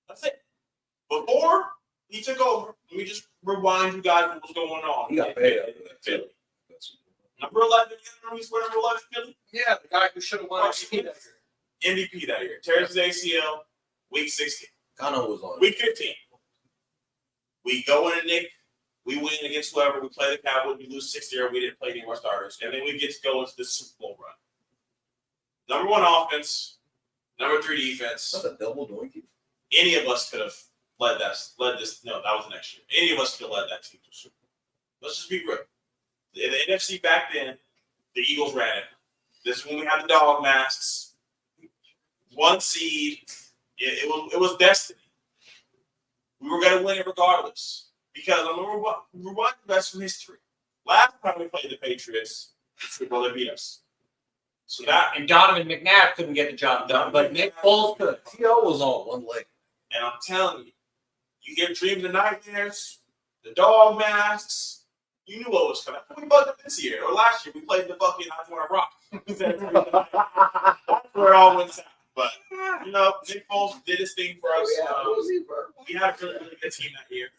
That's it. Before he took over, let me just rewind you guys what was going on.
He got paid after that.
Philly. Number 11, he's number 11 Philly?
Yeah, the guy who should have won MVP that year.
MVP that year. Tears his ACL, week 16.
Kano was on.
Week 15. We go in and Nick. We win against whoever. We play the Cowboys. We lose 6-0. We didn't play any more starters. And then we get to go into the Super Bowl run. Number 1 offense. Number 3 defense.
That's a double doinky.
Any of us could have led this. No, that was the next year. Any of us could have led that team to the Super Bowl. Let's just be real. The NFC back then, the Eagles ran it. This is when we had the dog masks. 1 seed. It was destiny. We were going to win it regardless. Because I'm going to rewind the best from history. Last time we played the Patriots, Super Bowl, they beat us. So that,
and Donovan McNabb couldn't get the job done, but Nick Foles could.
T.O. was on one leg.
And I'm telling you, you hear dreams and nightmares, the dog masks, you knew what was coming. We bugged up this year or last year. We played the fucking I Want to Rock. That's where it all went south. But, Nick Foles did his thing for us. We had a really, really good team that year.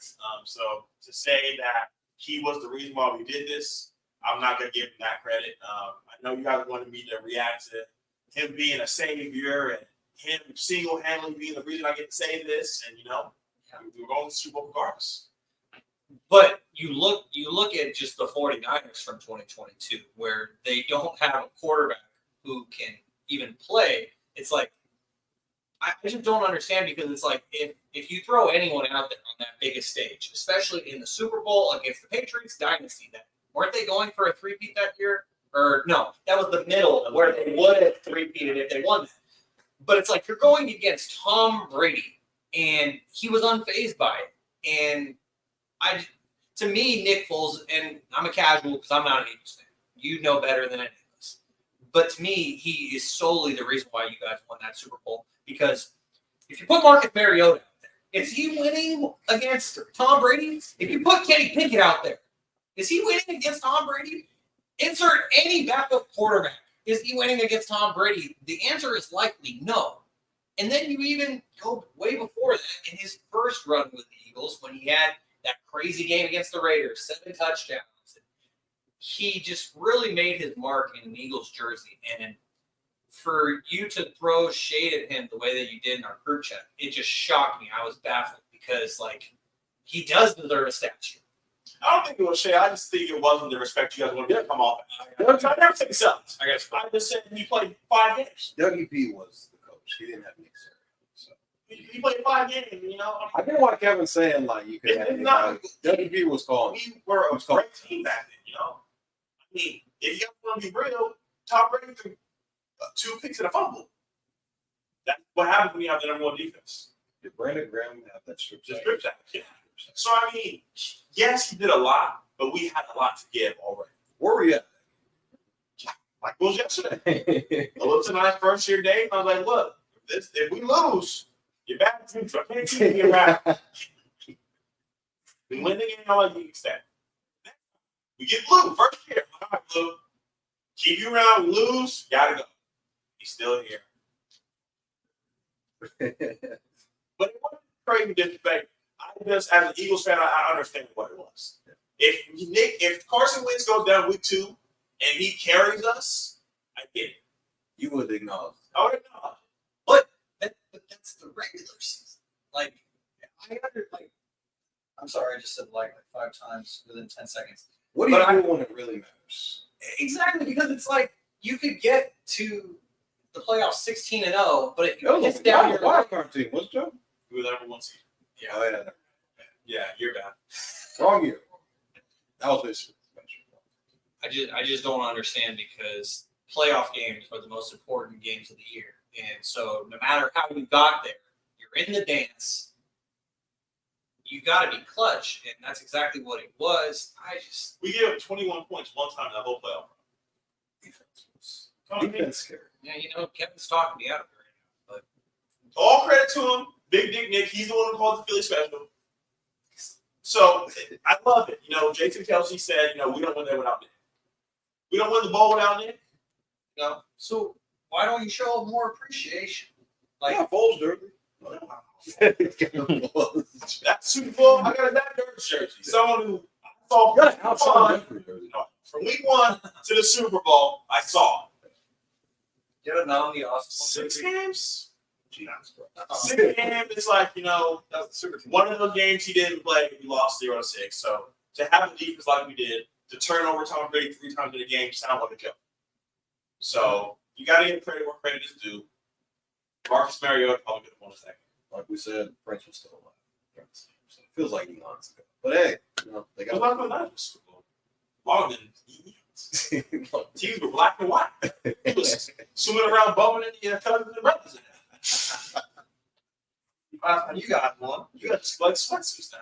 So to say that he was the reason why we did this, I'm not going to give him that credit. I know you guys wanted me to react to him being a savior and him single-handedly being the reason I get to say this. And, we were going to the Super Bowl regardless.
But you look at just the 49ers from 2022, where they don't have a quarterback who can even play. It's like, I just don't understand, because it's like if you throw anyone out there on that biggest stage, especially in the Super Bowl against the Patriots dynasty, that weren't they going for a three-peat that year? Or no, that was the middle where they would have three-peated if they won that. But it's like you're going against Tom Brady, and he was unfazed by it. And to me, Nick Foles, and I'm a casual because I'm not an Eagles fan. You know better than any of us. But to me, he is solely the reason why you guys won that Super Bowl, because If you put Marcus Mariota out there, is he winning against Tom Brady? If you put Kenny Pickett out there, is he winning against Tom Brady? Insert any backup quarterback. Is he winning against Tom Brady? The answer is likely no. And then you even go way before that in his first run with the Eagles when he had that crazy game against the Raiders, 7 touchdowns. He just really made his mark in an Eagles jersey. And for you to throw shade at him the way that you did in our group chat, it just shocked me. I was baffled because, like, he does deserve a statue.
I don't think it was shade. I just think it wasn't the respect you guys wanted to come off. I never take selfies. I just said he played 5 games.
Dougie P was the coach. He didn't have Nick Sirianni. So.
He played 5 games, you know.
I get why Kevin's saying, like, you could have Dougie P was calling.
We were a great team back then, you know. I mean, if you want to be real, Tom Brady threw 2 picks and a fumble. That's what happens when you have the number 1 defense.
Did Brandon Graham have that strip sack?
Yeah. So, I mean, yes, he did a lot, but we had a lot to give already.
Where were you at?
Like it was yesterday. I looked at my first year day, and I was like, look, if we lose, you're back to I can't see you back. We win the game, I like you extend. We get Blue first year. All right, Blue. Keep you around, lose, gotta go. He's still here. But it wasn't crazy disrespect. I just, as an Eagles fan, I understand what it was. If Carson Wentz goes down week 2 and he carries us, I get it.
You would acknowledge.
I would acknowledge.
But that's the regular season. Like, I'm sorry, I just said like 5 times within 10 seconds.
What do you do when it really matters?
Exactly, because it's like you could get to the playoffs 16-0, but if you get down your
wild card team, what's Joe?
We were the number 1 seed.
Yeah.
Oh, yeah.
Yeah, you're bad.
Wrong year. That was this year.
I just don't understand because playoff games are the most important games of the year. And so no matter how you got there, you're in the dance. You got to be clutch, and that's exactly what it was.
We gave up 21 points one time in that whole playoff.
Defense scary.
Yeah, Kevin's talking me out of it right now. But
all credit to him. Big Dick Nick, he's the one who called the Philly special. So I love it. Jason Kelsey said, we don't win there without Nick. We don't win the ball without Nick.
So why don't you show more appreciation?
Like Foles jersey.
That Super Bowl, I got a that dirt jersey. Someone who I saw from week 1 to the Super Bowl, I saw it.
Get it now in the awesome
6 games. 6 games, it's like, one of those games he didn't play, we lost 0-6. So to have a defense like we did, to turn over Tom Brady 3 times in a game sounds like a joke. So you got to give credit where credit is due. Marcus Mariota probably could have won a second.
Like we said, Prince was still alive. So it feels like months ago. But hey, they got
longer than teams were black and white. He was swimming around bumping into your cousins and brothers in there. You got one. You got like sweatsuits now.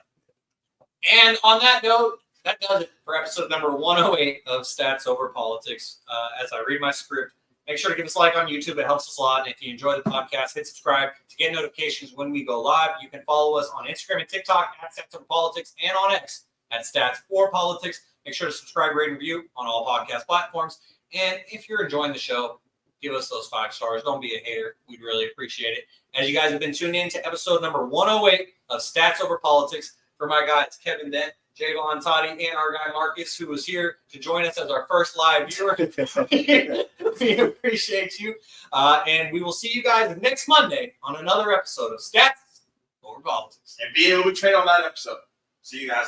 And on that note, that does it for episode number 108 of Stats Over Politics. As I read my script, make sure to give us a like on YouTube. It helps us a lot. And if you enjoy the podcast, hit subscribe to get notifications when we go live. You can follow us on Instagram and TikTok at Stats Over Politics and on X at Stats for Politics. Make sure to subscribe, rate, and review on all podcast platforms. And if you're enjoying the show, give us those 5 stars. Don't be a hater. We'd really appreciate it. As you guys have been tuned in to episode number 108 of Stats Over Politics, for my guys Kevin Dent, Jaevon, Toddy, and our guy Marcus, who was here to join us as our first live viewer. We appreciate you. And we will see you guys next Monday on another episode of Stats Over Politics.
And be able to trade on that episode. See you guys.